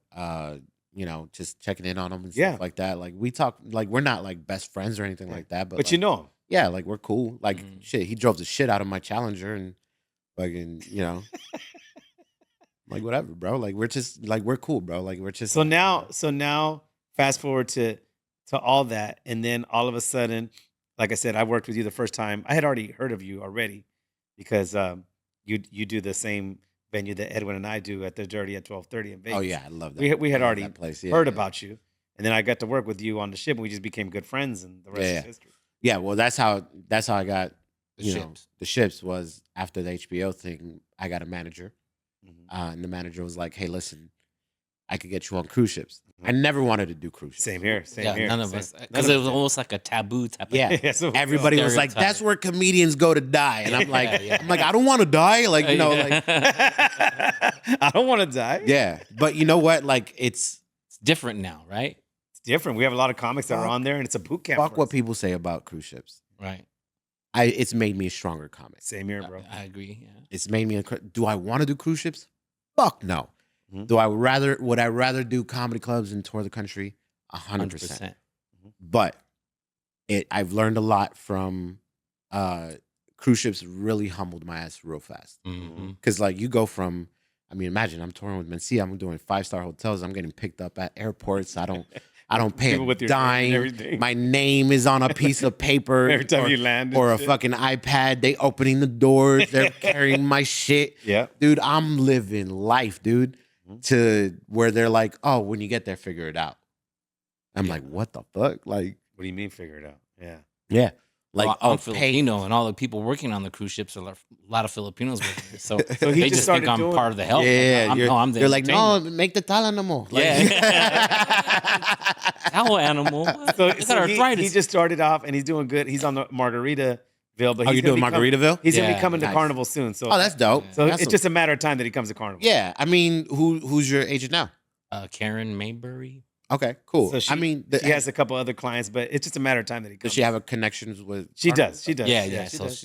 Just checking in on him and stuff Yeah. like that. Like we talk, like we're not like best friends or anything like that. But but like, you know him. yeah, like we're cool. Like Mhm. shit, he drove the shit out of my Challenger and fucking, like whatever, bro. Like we're just like we're cool, bro. Like we're just So now, fast forward to all that, and then all of a sudden, like I said, I worked with you the first time. I had already heard of you already because you do the same venue that Edwin and I do at the Dirty at 12:30 in Vegas. Oh yeah, I love that. we had I love already that place. Yeah, heard yeah. about you, and then I got to work with you on the ship, and we just became good friends, and the rest Yeah, is yeah. history. Yeah, well, that's how I got The you know ships. the ships was after the HBO thing. I got a manager. Mhm. And the manager was like, "Hey, listen, I could get you on cruise ships." I never wanted to do cruise ships. Same here. Same Yeah, here. none of same- us, none because of it was us. almost like a taboo type. Yeah. Of Yeah, so- Everybody was like, Stereotype. "That's where comedians go to die," and I'm like, Yeah. "I'm like, I don't want to die." Like, like, I don't want to die. yeah. But you know what? Like, it's it's different now, right? It's different. We have a lot of comics that are Fuck. on there, and it's a boot camp. fuck for what us. people say about cruise ships. Right. It's made me a stronger comic. Same here, bro. I agree. Yeah. It's made me. Do I want to do cruise ships? Fuck no. Mhm. Would I rather do comedy clubs and tour the country? 100%. 100%. But I've learned a lot from cruise ships. Really humbled my ass real fast. Mm-hmm. Because like you go from, I mean, imagine I'm touring with Mencia. I'm doing 5-star hotels. I'm getting picked up at airports. I don't pay People a with your name and dime. everything. My name is on a piece of paper Every time or, you land, and or a shit. fucking iPad. They opening the doors. They're carrying my shit. Yeah. Dude, I'm living life, dude. Mhm. To where they're like, oh, when you get there, figure it out. I'm like, what the fuck? Like, What do you mean? Figure it out. Yeah. yeah. Like, Well, oh, I'm pay. Filipino, and all the people working on the cruise ships are a lot of Filipinos working there. So, So he they just just think started I'm doing- part of the help. Yeah, Like, I'm the you're like, no, entertainment. make the talanamo. Like, Owl animal. So, I got so arthritis. he just started off, and he's doing good. He's on the Margaritaville, but oh, he's you're gonna doing be Margaritaville? He's gonna be Yeah, coming to nice. Carnival soon. So, Oh, that's dope. so That's it's just a matter of time that he comes to Carnival. yeah. I mean, who's your agent now? Karen Maybury. Okay, cool. So she, I mean, she has a couple other clients, but it's just a matter of time that he comes. does she have a connections with? She Carnival? does. She does. Yeah. she So does.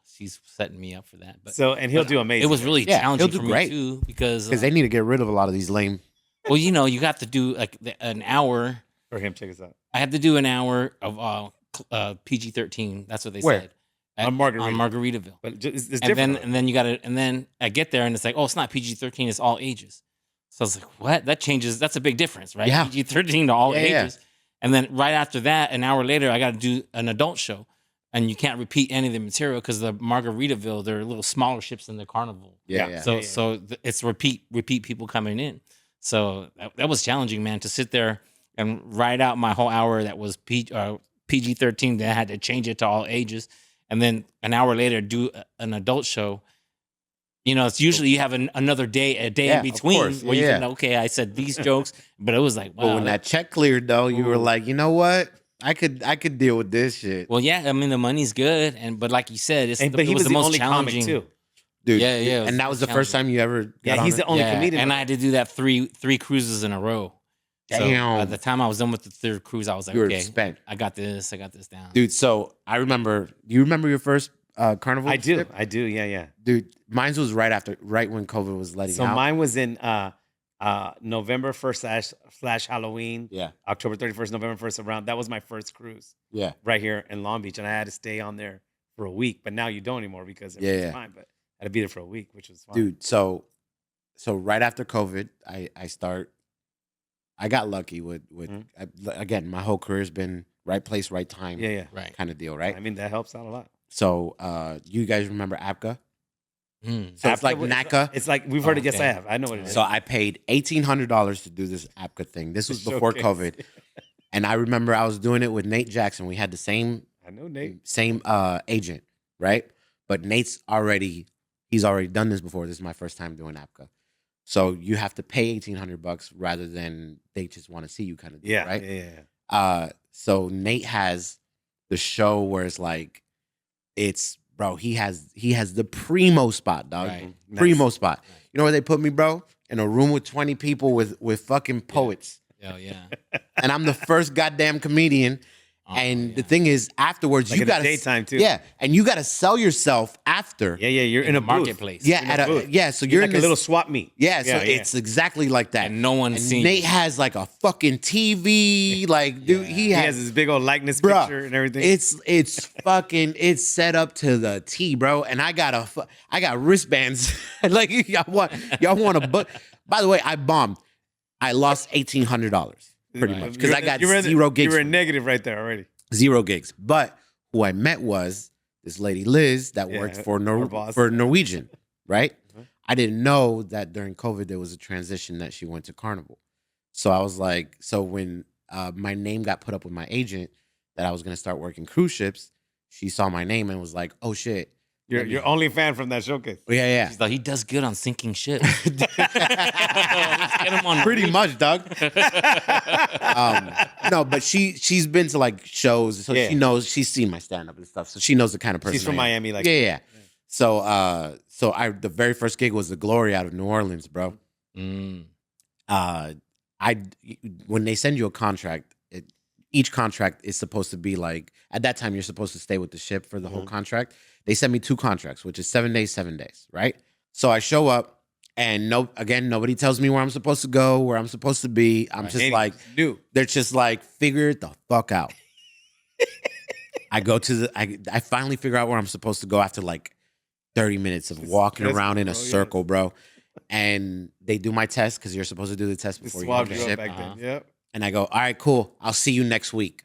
she's setting me up for that. But So and he'll but do amazing. it was really Yeah, challenging he'll do for great. me too because Because they need to get rid of a lot of these lame. well, you have to do like an hour. for him. Check us out. I had to do an hour of PG-13. That's what they Where? said On Margaritaville. On Margaritaville. But it's And different. then you got to, and then I get there and it's like, oh, it's not PG-13, it's all ages. So I was like, what? That changes. That's a big difference, right? Yeah. PG-13 to all Yeah, yeah. ages. And then right after that, an hour later, I got to do an adult show, and you can't repeat any of the material because the Margaritaville, they're little smaller ships than the Carnival. Yeah, Yeah. yeah. So it's repeat people coming in. So that was challenging, man, to sit there and write out my whole hour that was PG-13. Then I had to change it to all ages, and then an hour later do an adult show. It's usually you have another day, a day Yeah, in of between course. where you Yeah. can, okay, I said these jokes, but it was like, wow. But when that check cleared, though, you were Ooh. like, you know what? I could deal with this shit, Well, yeah, I mean the money's good, but like you said, But he it was was the the most only comic challenging. too. dude. Yeah, yeah, it was And that was the first time you ever got Yeah, on he's it? the only comedian. and I had to do that three cruises in a row. So by Damn. the time I was done with the third cruise, I was like, You were okay, spent. I got this down. Dude, so I remember. Do you remember your first carnival? I do. trip? I do. Yeah, yeah. Dude. Mine was right when COVID was letting So out. mine was in November 1st slash Halloween, Yeah, October 31st, November 1st around. That was my first cruise yeah. right here in Long Beach. And I had to stay on there for a week. But now you don't anymore because Yeah, everything's yeah. fine. But I had to be there for a week, which was fine. Dude, so right after COVID, I got lucky with again, my whole career's been right place, right time, Yeah, yeah. Right. kind of deal, right? I mean, that helps out a lot. So you guys remember APCA? Mm. So it's like After- NACA. It's like, we've heard it. Yes, Okay. I have. I know what it is. So I paid $1,800 to do this APCA thing. This was before Showcase. COVID. And I remember I was doing it with Nate Jackson. We had the same I know, Nate. agent, right? But he's already done this before. This is my first time doing APCA. So you have to pay $1,800 rather than they just want to see you kind of deal, Yeah, right? yeah. So Nate has the show where it's like, bro, he has the primo spot, dog. Right. Primo spot. You know where they put me, bro? In a room with 20 people with fucking poets. Oh yeah. And I'm the first goddamn comedian. Oh, And yeah. the thing is, afterwards, Like you in the got to daytime, too. Yeah, and you got to sell yourself after. Yeah, yeah. You're in a booth. marketplace. Yeah, in a at booth. so You're you're like in a this, little swap meet. Yeah, so it's exactly like that. And no one's And seen. Nate has like a fucking TV, like dude, He has his big old likeness Bruh, picture and everything. it's set up to the T, bro. And I got wristbands. Like y'all want a book. By the way, I bombed. I lost $1,800 pretty much because I got zero gigs. You were from in negative right there already. 0 gigs. But who I met was this lady Liz that Yeah, worked for our boss. for Norwegian, right? Mhm. I didn't know that during COVID there was a transition that she went to Carnival. So I was like, so when my name got put up with my agent that I was going to start working cruise ships, she saw my name and was like, "Oh shit, You're only fan from that showcase. yeah, She's like, he does good on sinking ships. Let's get him on pretty much, dog." No, but she's been to like shows, so Yeah. she knows. She's seen my stand up and stuff, so she knows the kind of person. She's from I am. Miami, like yeah. So the very first gig was the Glory out of New Orleans, bro. Mm. When they send you a contract, each contract is supposed to be like, at that time you're supposed to stay with the ship for the whole contract. They sent me 2 contracts, which is 7 days, 7 days, right? So I show up and nobody tells me where I'm supposed to go, where I'm supposed to be. I'm just like, new. they're just like, figure it the fuck out. I go to I finally figure out where I'm supposed to go after like 30 minutes of walking stressful, around in a bro, yes. circle, bro. And they do my test because you're supposed to do the test They before you swabbed go you to the up ship. back then. Yep. And I go, all right, cool. I'll see you next week.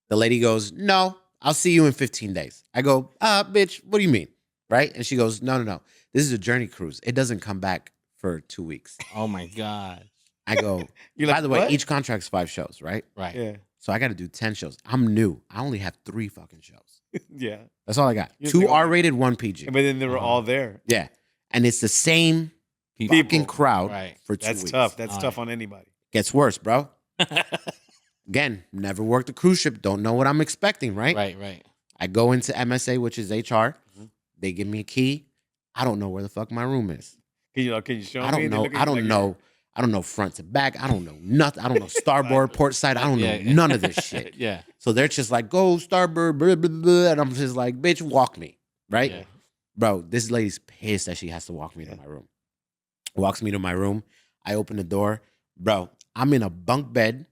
The lady goes, no, I'll see you in 15 days. I go, bitch, what do you mean? Right? And she goes, no. This is a journey cruise. It doesn't come back for 2 weeks. Oh my god. I go, You're by like, the way, what? each contract's 5 shows, right? Right. Yeah. So I got to do 10 shows. I'm new. I only have 3 fucking shows. Yeah. That's all I got. You're 2 like, R-rated, 1 PG. But then they were all there. Yeah. And it's the same People. fucking crowd Right. for 2 That's weeks. tough. That's All tough right. on anybody. Gets worse, bro. Again, never worked a cruise ship. Don't know what I'm expecting, right? Right. I go into MSA, which is HR. Mhm. They give me a key. I don't know where the fuck my room is. Can you show me? I don't They know. look at I you don't like know. I don't know front to back. I don't know nothing. I don't know starboard, port side. I don't know Yeah. none of this shit. Yeah. So they're just like, go starboard, blah, blah, blah. And I'm just like, bitch, walk me. Right? Yeah. Bro, this lady's pissed that she has to walk me to my room. Walks me to my room. I open the door. Bro, I'm in a bunk bed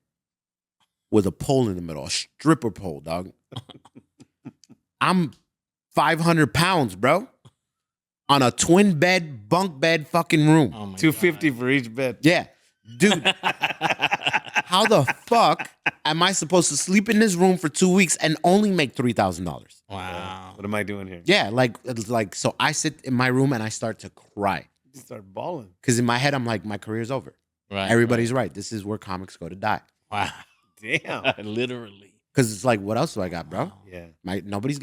with a pole in the middle, a stripper pole, dog. I'm 500 pounds, bro, on a twin bed, bunk bed fucking room. Oh my 250 for each bed. Yeah. Dude, how the fuck am I supposed to sleep in this room for 2 weeks and only make $3,000? God. Wow. What am I doing here? Yeah, like so I sit in my room and I start to cry. You start balling. Because in my head, I'm like, my career's over. Right. Everybody's right. This is where comics go to die. Wow. Damn. Literally. Because it's like, what else do I got, bro? Wow. Yeah. Nobody,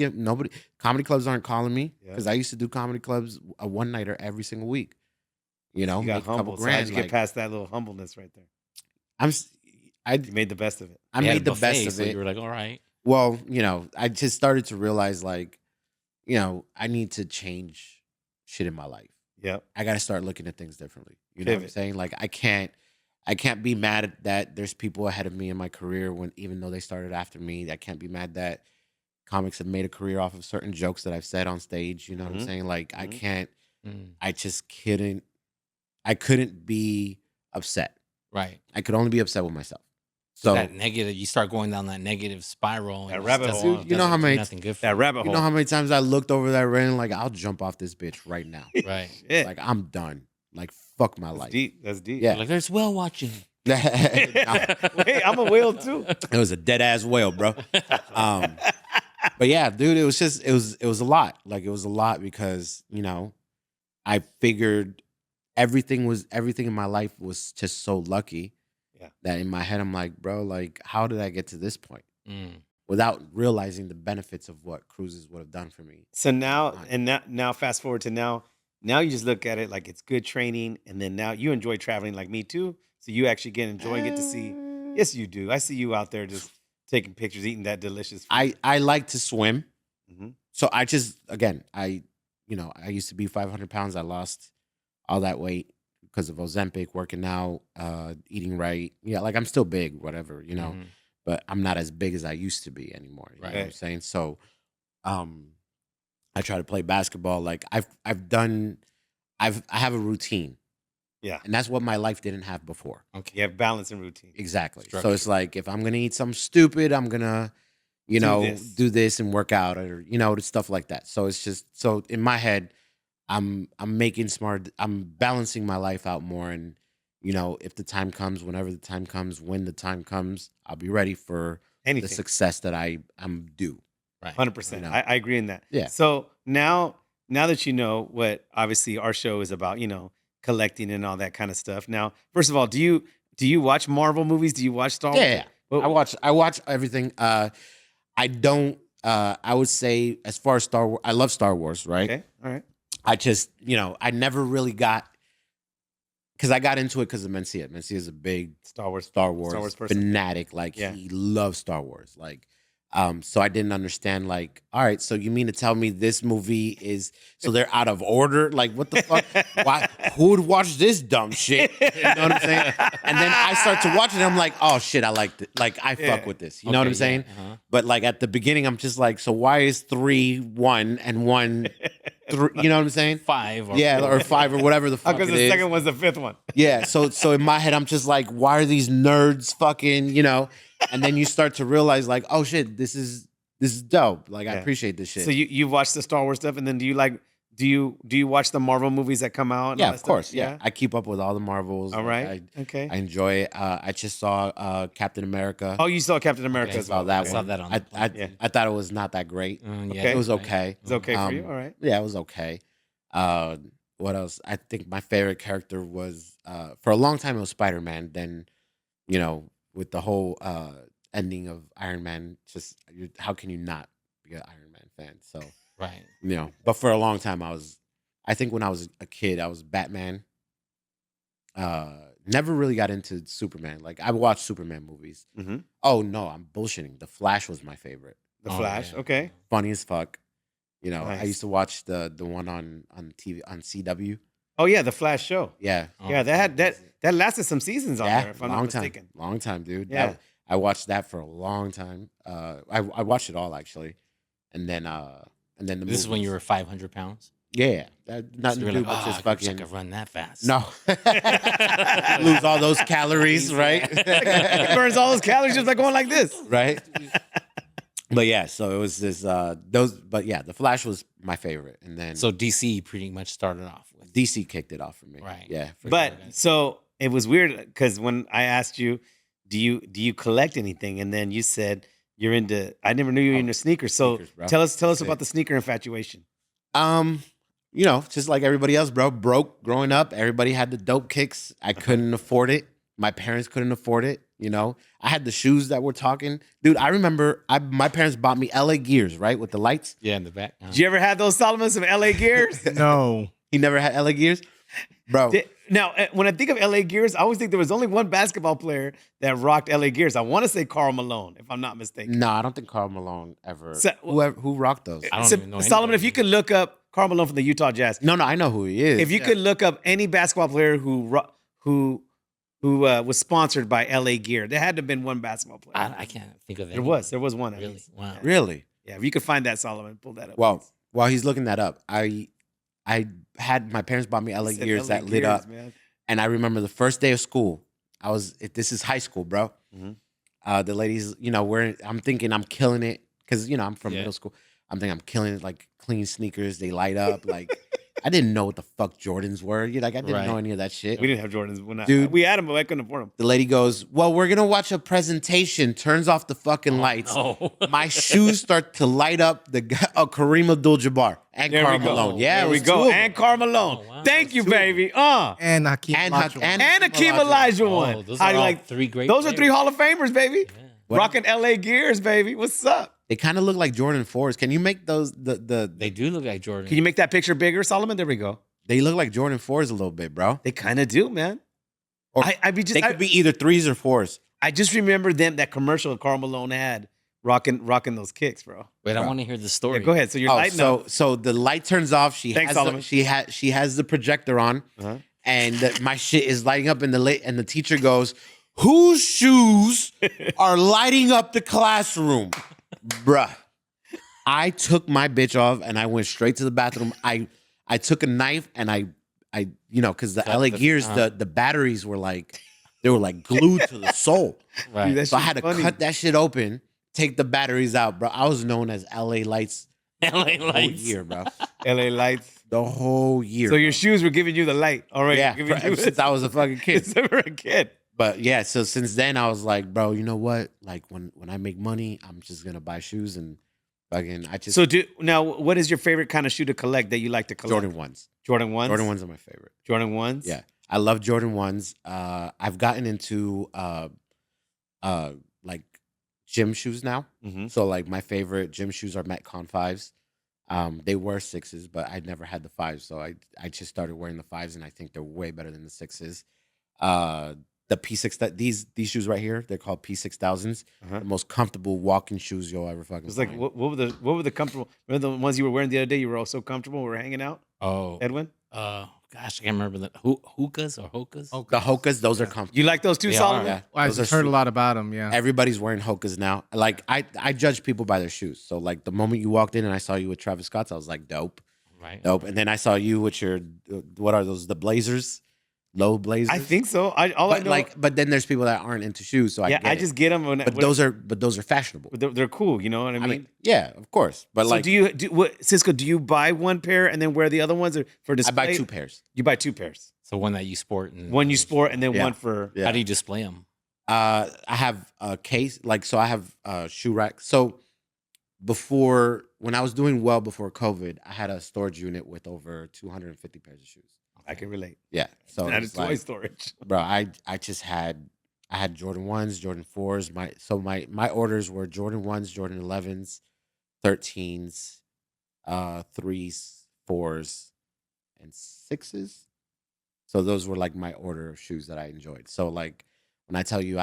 comedy clubs aren't calling me Yeah. because I used to do comedy clubs a one-nighter every single week. You know, You make got a couple humble. So how'd grand. you get like, past that little humbleness right there? You made the best of it. I They had made a the buffet, best of so it. you were like, all right. Well, I just started to realize like, I need to change shit in my life. Yep. I got to start looking at things differently. You know what I'm Pivot. saying? Like I can't be mad that there's people ahead of me in my career when even though they started after me. I can't be mad that comics have made a career off of certain jokes that I've said on stage. You know what I'm Mhm. saying? Like I Mhm. can't. Mm, I just couldn't. I couldn't be upset. right. I could only be upset with myself. So So that negative, you start going down that negative spiral. That And it rabbit just hole. doesn't- You know how doesn't do many- nothing good for That you. rabbit hole. you know how many times I looked over that railing like I'll jump off this bitch right now. Right. Shit. Like I'm done. Like fuck my That's life. deep. That's deep. Yeah. Like there's whale watching. Wait, I'm a whale too. It was a dead ass whale, bro. But yeah, dude, it was a lot. Like it was a lot because I figured everything in my life was just so lucky. Yeah. That in my head I'm like, bro, like how did I get to this point Mm. without realizing the benefits of what cruises would have done for me? So now, Fine. and now fast forward to now. Now you just look at it like it's good training, and then now you enjoy traveling like me too. So you actually enjoying it to see. Yes, you do. I see you out there just taking pictures, eating that delicious food. I like to swim. Mhm. So I just again I used to be 500 pounds. I lost all that weight because of Ozempic, working out, eating right. Yeah, like I'm still big, whatever, Mhm. but I'm not as big as I used to be anymore. You know what I'm Right. saying? So I try to play basketball. Like I have a routine. Yeah. And that's what my life didn't have before. Okay. You have balance and routine. Exactly. So Structure. it's like if I'm gonna eat something stupid, I'm gonna, this. do this and work out or stuff like that. So it's just so in my head, I'm balancing my life out more and if the time comes, whenever the time comes, when the time comes, I'll be ready for the Anything. success that I'm due. Right. 100%. You know. I agree in that. Yeah. So now that you know what obviously our show is about, collecting and all that kind of stuff. Now, first of all, do you watch Marvel movies? Do you watch Star Wars? Yeah. Well, I watch everything. I don't I would say as far as Star Wars, I love Star Wars, right? okay. All right. I just, I never really got because I got into it because of Mencia. Mencia is a big Star Wars Star Wars person. fanatic. Like Yeah. he loves Star Wars. Like, so I didn't understand. Like, all right, so you mean to tell me this movie is so they're out of order? Like, what the fuck? Why? Who would watch this dumb shit? You know what I'm saying? And then I start to watch it. And I'm like, oh shit, I liked it. Like, I fuck with this. You know what I'm saying? Uh-huh. But like at the beginning, I'm just like, so why is 3 1 and 1 3? You know what I'm saying? 5 or Yeah, 4. or 5 or whatever the fuck Because it the is. second one's the fifth one. Yeah, so in my head, I'm just like, why are these nerds fucking, And then you start to realize, like, oh shit, this is dope. Like, I Yeah. appreciate this shit. So you watch the Star Wars stuff, and then do you watch the Marvel movies that come out? And yeah, all that of stuff? course. Yeah, I keep up with all the Marvels. All Like, right. Okay. I enjoy it. I just saw Captain America. Oh, you saw Captain America Okay, as saw well. that I Okay. saw one. that on I, the I, plane. I thought it was not that great. Yeah, Okay. It was right. okay. It's okay for you. All right. Yeah, it was okay. What else? I think my favorite character was for a long time it was Spider-Man. Then, with the whole ending of Iron Man, how can you not be an Iron Man fan? So, Right. but for a long time I think when I was a kid, I was Batman. Never really got into Superman. Like I watched Superman movies. Mm-hmm. Oh no, I'm bullshitting. The Flash was my favorite. The Oh, Flash. yeah. Okay. Funny as fuck. I Nice. used to watch the one on TV on CW. Oh yeah, the Flash show. Yeah. Oh, Yeah, that lasted some seasons on Yeah, there, if I'm long not time. mistaken. Long time, dude. Yeah. I watched that for a long time. I watched it all actually. And then the This is when you were 500 pounds. Yeah. Nothing So to you're do like, but oh, just I wish I fucking could run that fast. No. Lose all those calories, right? It burns all those calories just by going like this. Right? But yeah, so it was this but yeah, the Flash was my favorite. And then So DC pretty much started off with. DC kicked it off for me. Right. Yeah. for But sure. so it was weird because when I asked you, do you collect anything, and then you said you're into. I never knew you were into sneakers. So Sneakers, bro. tell us That's about it. the sneaker infatuation. Just like everybody else, bro. Broke growing up. Everybody had the dope kicks. I couldn't afford it. My parents couldn't afford it. I had the shoes that were talking. Dude, I remember my parents bought me LA Gears, right? With the lights. Yeah, in the back. Did you ever have those Solomons of LA Gears? No. He never had LA Gears? Bro. Now, when I think of LA Gears, I always think there was only one basketball player that rocked LA Gears. I want to say Karl Malone, if I'm not mistaken. No, I don't think Karl Malone ever. So- Who rocked those? I don't even know Solomon, anybody. if you could look up Karl Malone from the Utah Jazz, No, I know who he is. if you could look up any basketball player who was sponsored by LA Gear, there had to have been one basketball player. I can't think of it. There was one. At Really? least. Wow. Really? Yeah, if you could find that, Solomon, pull that up. Well, please. while he's looking that up, I had my parents bought me LA He said Gears LA that lit up, man. and I remember the first day of school. This is high school, bro. Mhm. The ladies, I'm thinking I'm killing it because I'm from middle school. I'm thinking I'm killing it, like clean sneakers, they light up. Like I didn't know what the fuck Jordans were. I didn't know any of that shit. We didn't have Jordans when Dude. we had them, but I couldn't afford them. The lady goes, "Well, we're gonna watch a presentation." Turns off the fucking lights. No. My shoes start to light up. Kareem Abdul-Jabbar and There we Karl go. Malone. Yeah, there it we was go. two of And them. Karl Malone. Oh, wow. Thank you, Two of them. baby. And Hakeem And Olajuwon. And Akeem Elijah Oh, one. those How are you all like three great Those are 3 players. Hall of Famers, baby. Yeah. What? Rocking LA Gears, baby. What's up? They kind of look like Jordan 4s. Can you make those They do look like Jordan. Can you make that picture bigger, Solomon? There we go. They look like Jordan 4s a little bit, bro. They kind of do, man. Or They could be either 3s or 4s. I just remember that commercial Karl Malone had rocking those kicks, bro. Wait, I Bro. want to hear the story. Yeah, go ahead. So you're lighting up. So the light turns off. Thanks, Solomon. She has the projector on, Uh-huh. and my shit is lighting up in the lit. And the teacher goes, "Whose shoes are lighting up the classroom, bruh?" I took my bitch off and I went straight to the bathroom. I took a knife and I because the Cut LA the- Gears, the batteries were like glued to the sole. Right. Dude, that So I shit's had to funny. cut that shit open, take the batteries out, bro. I was known as LA Lights LA the whole Lights. year, bro. LA Lights. The whole year. So your bro. shoes were giving you the light. All right. yeah, Giving you since I was a fucking kid. since you were a kid. But yeah, so since then I was like, bro, you know what? Like when I make money, I'm just gonna buy shoes and fucking So now, what is your favorite kind of shoe to collect that you like to collect? Jordan ones. Jordan ones. Jordan ones are my favorite. Jordan ones. Yeah, I love Jordan ones. I've gotten into like gym shoes now. Mm-hmm. So like my favorite gym shoes are Metcon 5s. They were 6s, but I never had the 5s, so I just started wearing the 5s, and I think they're way better than the 6s. The P6 that these shoes right here, they're called P6000s. Uh-huh. The most comfortable walking shoes you'll ever fucking It's like find. what were the comfortable? Remember the ones you were wearing the other day? You were all so comfortable. We were hanging out. Oh, Edwin, gosh, I can't remember the hookahs or hokas. Oh, The Hokas, those are comfortable. you like those too, They Solomon? are. Yeah, I those just are heard a sweet. lot about them. Yeah. Everybody's wearing Hokas now. Like I judge people by their shoes. So like the moment you walked in and I saw you with Travis Scott's, I was like, dope. Right. Nope. And then I saw you with your what are those? The Blazers, low Blazers. I think so. I But know. but then there's people that aren't into shoes, so yeah, I get I it. just get them. But those are fashionable. they're cool. You know what I mean? I mean, yeah, of course. But so like, Cisco? Do you buy one pair and then wear the other ones, or for I display? buy 2 pairs. You buy 2 pairs. So one that you sport and One you sport and then Yeah. one for. Yeah. How do you display them? I have a case, like so. I have a shoe rack. So before, when I was doing well before COVID, I had a storage unit with over 250 pairs of shoes. I can relate. Yeah. So That it's is toy like, storage. bro, I just had Jordan 1s, Jordan 4s. My orders were Jordan 1s, Jordan 11s, 13s, 3s, 4s, and 6s. So those were like my order of shoes that I enjoyed. So like when I tell you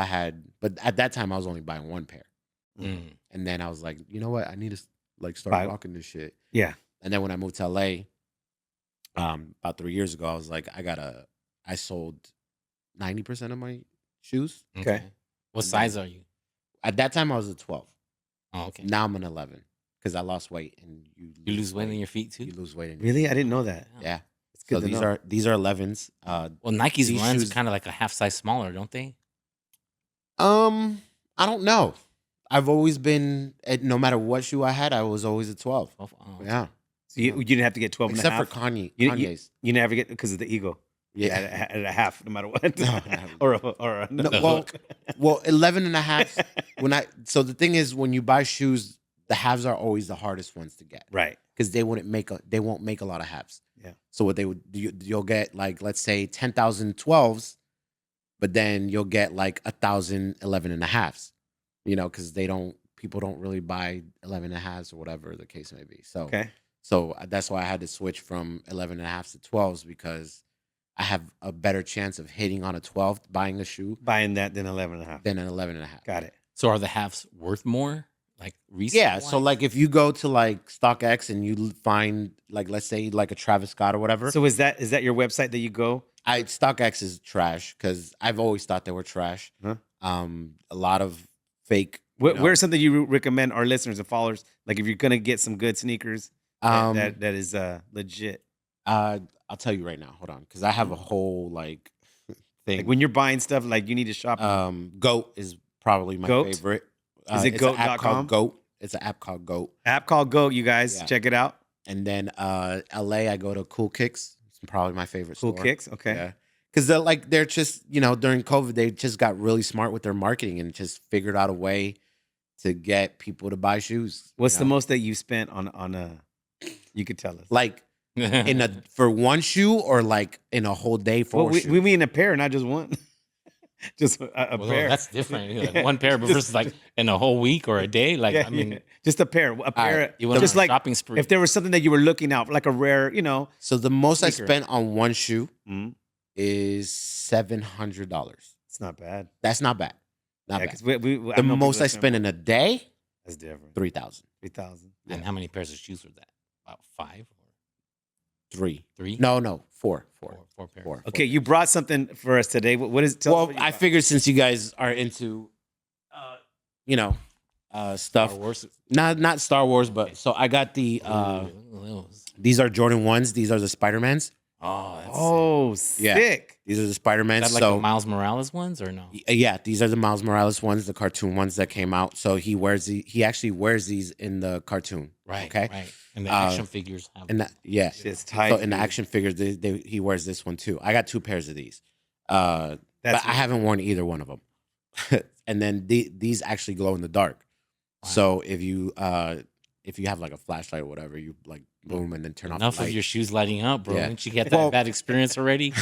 but at that time I was only buying 1 pair. Mm. And then I was like, you know what? I need to like start Buy- rocking this shit. Yeah. And then when I moved to LA, about 3 years ago, I was like, I sold 90% of my shoes. Okay. What size are you? At that time, I was a 12. Oh, okay. Now I'm an 11 because I lost weight, and You lose weight in your feet too. You lose weight in your Really, I didn't know that. yeah. It's good So to these know. are 11s. Well, Nike's These runs shoes- kind of like a half size smaller, don't they? I don't know. I've always been no matter what shoe I had, I was always a 12. Oh, Yeah, So you didn't have to get 12 and a except half? for Kanye. You- Kanye's. You never get because of the ego. Yeah. At a half, no matter what. No. or a No, the well, hook. well, 11 and a half. So the thing is, when you buy shoes, the halves are always the hardest ones to get Right. because they won't make a lot of halves. Yeah. So what they would you'll get like, let's say 10,000 12s, but then you'll get like 1,000 11 and a halves, because people don't really buy 11 and a halves or whatever the case may be. So, Okay. so that's why I had to switch from 11 and a halves to 12s because I have a better chance of hitting on a 12 buying a shoe Buying that than 11.5. than an 11.5. Got it. So are the halves worth more? Like resale? Yeah. So like if you go to like StockX and you find like let's say like a Travis Scott or whatever. So is that your website that you go? StockX is trash because I've always thought they were trash. Huh? A lot of fake. Where's something you recommend our listeners and followers? Like if you're gonna get some good sneakers, that is legit. I'll tell you right now. Hold on, because I have a whole like thing. Like when you're buying stuff, like you need to shop. Goat is probably my Goat? favorite. Is it it's an app goat.com? called Goat. It's an app called Goat. App called Go. You guys Yeah. check it out. And then LA, I go to Cool Kicks. It's probably my favorite Cool store. Kicks. Okay. Yeah. Because they're just, during COVID, they just got really smart with their marketing and just figured out a way to get people to buy shoes. What's the most that you spent on a? You could tell us. Like for one shoe or like in a whole day for Well, we mean a pair, not just one. Just a Well, pair. that's different. Like one pair versus like in a whole week or a day. Like Yeah, I mean, yeah. Just a pair. A pair. right, you went just on a like shopping spree. if there was something that you were looking out, like a rare, So the most I sneaker. spent on one shoe Mhm. is $700. It's not bad. That's not bad. Not Yeah, bad. 'cause I The know people most that I spent in a day, That's different. 3,000. 3,000. and how many pairs of shoes were that? About 5 or 3. 3? No, 4. Four pairs. 4. Okay, you brought something for us today. What is? Tell us Well, what you I brought. figured since you guys are into, stuff, Star Wars. not Star Wars, but so I got the. These are Jordan 1s. These are the Spider-Mans. Oh, that's Oh, Yeah. sick. These are the Spider-Mans. is that like So the Miles Morales ones or no? yeah, these are the Miles Morales ones, the cartoon ones that came out. So he actually wears these in the cartoon. Right. Okay. Right. And the action figures have. And yeah. Shit's tight. So in the dude. action figures, he wears this one too. I got 2 pairs of these, but That's I haven't worn either one of them. And then these actually glow in the dark. Wow. So if you have like a flashlight or whatever, you like boom and then turn off Enough the of light. your shoes lighting up, bro. Yeah. Didn't you get that Well- bad experience already?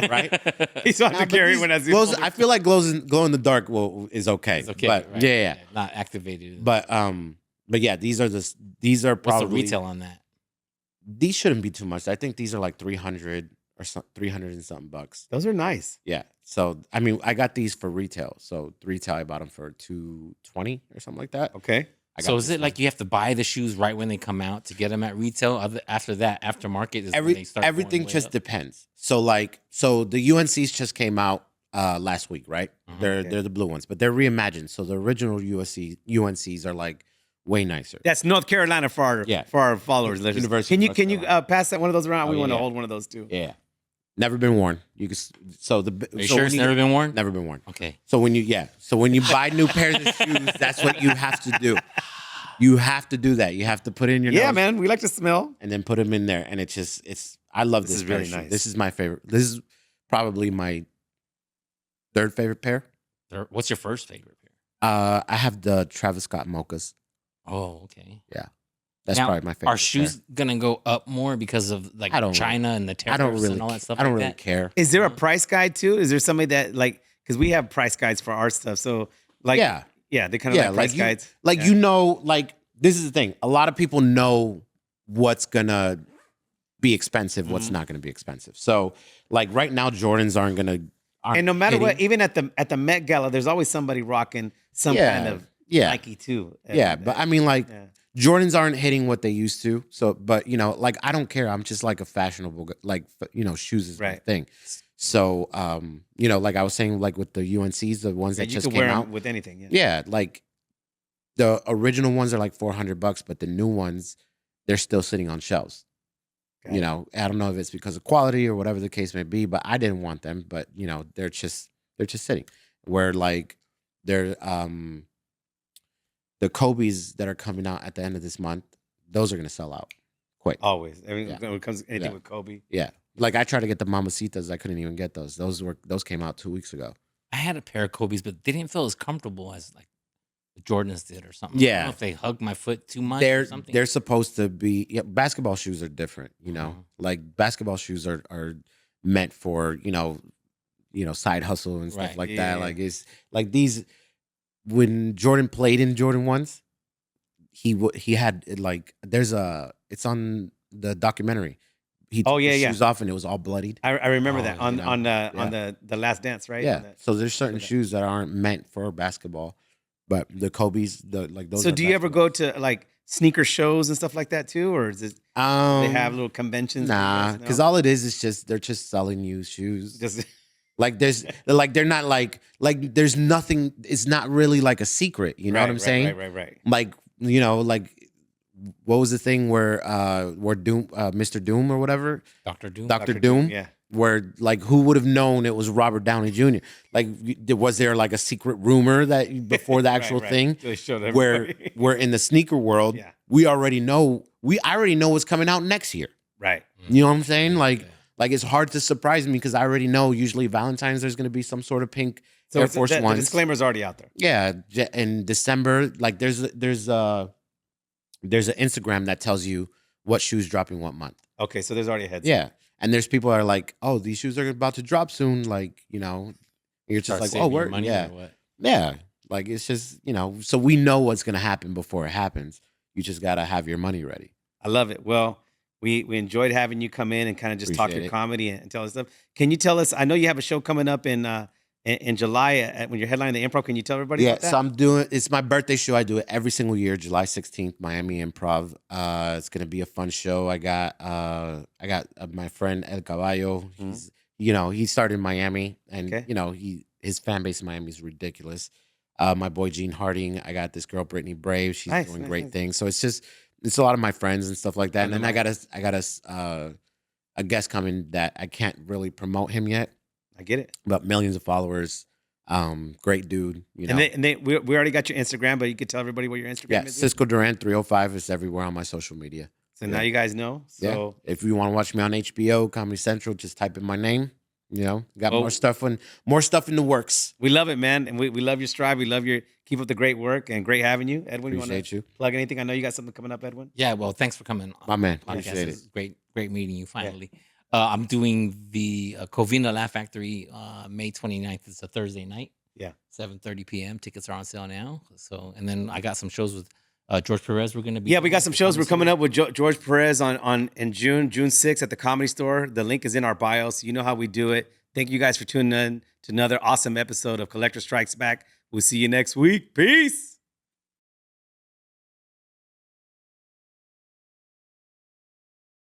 Right? He's about Nah, to but carry these when I see. glows, I feel like glow in the dark is okay. It's okay. But right? yeah. Not activated. But yeah, these are what's probably the retail on that? These shouldn't be too much. I think these are like 300 or 300 and something bucks. Those are nice. Yeah. So I mean, I got these for retail. So retail, I bought them for $220 or something like that. Okay. I got So is this it like you have to buy the shoes right when they come out to get them at retail? After that, aftermarket is when they start going everything way just up? depends. So the UNCs just came out last week, right? Mhm. They're the blue ones, but they're reimagined. So the original UNCs are like way nicer. That's North Carolina for our followers. listeners. University Can of you North can you Carolina. pass that one of those around? Oh, We want to yeah. hold one of those too. Yeah. Never been worn. You can so the Are you so sure when it's you- never been worn? never been worn. Okay. So when you buy new pairs of shoes, that's what you have to do. You have to do that. You have to put in your Yeah, nose man. We like to smell. and then put them in there, and I love This this. is pair really of shoes. nice. This is my favorite. This is probably my 3rd favorite pair. What's your first favorite pair? I have the Travis Scott mochas. Oh, okay. That's Now, probably my favorite. Are shoes gonna go up more because of like I don't China and the pair. tariffs and all that stuff? I don't like really that? care. Is there a price guide too? Is there somebody that like because we have price guides for our stuff? So like Yeah, they kind of Yeah, like price like guides. like Yeah. like this is the thing. A lot of people know what's gonna be expensive, what's Mhm. not gonna be expensive. So like right now, Jordans aren't And no matter what, hitting. even at the Met Gala, there's always somebody rocking some kind of yeah, Nike too. yeah. But I mean, like yeah. Jordans aren't hitting what they used to. So, but like I don't care. I'm just like a fashionable, shoes is my Right. thing. So, like I was saying, like with the UNCs, the ones Yeah, that you just can came wear out, them with anything. Yeah. yeah, like the original ones are like $400, but the new ones, they're still sitting on shelves. Got it. I don't know if it's because of quality or whatever the case may be, but I didn't want them. But they're just sitting. Where like they're the Kobe's that are coming out at the end of this month, those are gonna sell out quick. Always. I mean, Yeah. when it comes to anything Yeah. with Kobe. Yeah, like I tried to get the Mamacitas, I couldn't even get those. Those came out 2 weeks ago. I had a pair of Kobe's, but they didn't feel as comfortable as like the Jordans did or something. I don't Yeah. know if they hugged my foot too much or They're something. they're supposed to be. Yeah, basketball shoes are different. Mhm. Like basketball shoes are meant for side hustle and stuff Right. like Yeah. that. Like it's like these when Jordan played in Jordan ones, he had like it's on the documentary. he Oh, took yeah, his yeah. shoes off and it was all bloodied. I remember that Oh, on you know, on the yeah. on the Last Dance, right? Yeah. On the- So there's certain that. shoes that aren't meant for basketball, but the Kobe's, those. So are do you ever basketball. go to like sneaker shows and stuff like that too, or is it do they have little conventions? where you Nah, guys because know? all it is just they're just selling you shoes. Just Like they're not like there's nothing. It's not really like a secret. You know what I'm saying? Right. Like like what was the thing where Doom, Mr. Doom or whatever, Dr. Doom. Dr. Doom, Yeah. where like who would have known it was Robert Downey Jr. Like was there like a secret rumor that before the actual Right. thing They showed where everybody. we're in the sneaker world, Yeah. I already know what's coming out next year. Right. You know what I'm saying? Yeah, Like yeah. like it's hard to surprise me because I already know usually Valentine's there's going to be some sort of pink So Air it's- Force the Ones. disclaimer's already out there. Yeah, in December, like there's an Instagram that tells you what shoes dropping what month. Okay, so there's already a heads. Yeah, and there's people that are like, oh, these shoes are about to drop soon. Like you're just Start like, saving oh, your we're money yeah, or what? yeah. Like it's just so we know what's gonna happen before it happens. You just gotta have your money ready. I love it. Well, we enjoyed having you come in and kind of just talk Appreciate your it. comedy and tell us stuff. Can you tell us? I know you have a show coming up in July when you're headlining the Improv. Can you tell everybody Yeah, about that? so it's my birthday show. I do it every single year, July 16th, Miami Improv. It's gonna be a fun show. I got my friend El Caballo. He's he started in Miami, and Okay. his fan base in Miami is ridiculous. My boy Gene Harding. I got this girl Brittany Brave. She's Nice, doing nice, great nice. things. So it's a lot of my friends and stuff like that. And Friends then of I got a guest coming that I can't really promote him yet, I get it. but millions of followers. Great dude. We already got your Instagram, but you could tell everybody what your Instagram Yeah, is. Cisco Duran 305 is everywhere on my social media. So now you guys know. So Yeah. If you want to watch me on HBO, Comedy Central, just type in my name. Got Oh. more stuff in the works. we love it, man, and we love your strive. We love your keep up the great work and great having you, Edwin. You want Appreciate to you. plug anything? I know you got something coming up, Edwin. Yeah, well, thanks for coming on My man, the podcast. appreciate It's it. great meeting you finally. I'm doing the Covina Laugh Factory May 29th. It's a Thursday night. Yeah. 7:30 p.m. Tickets are on sale now. So, and then I got some shows with George Perez. We're going to be. Yeah, we got doing some at the shows. Comedy We're coming Store. up with George Perez in June 6th at the Comedy Store. The link is in our bio, so you know how we do it. Thank you guys for tuning in to another awesome episode of Collector Strikes Back. We'll see you next week. Peace.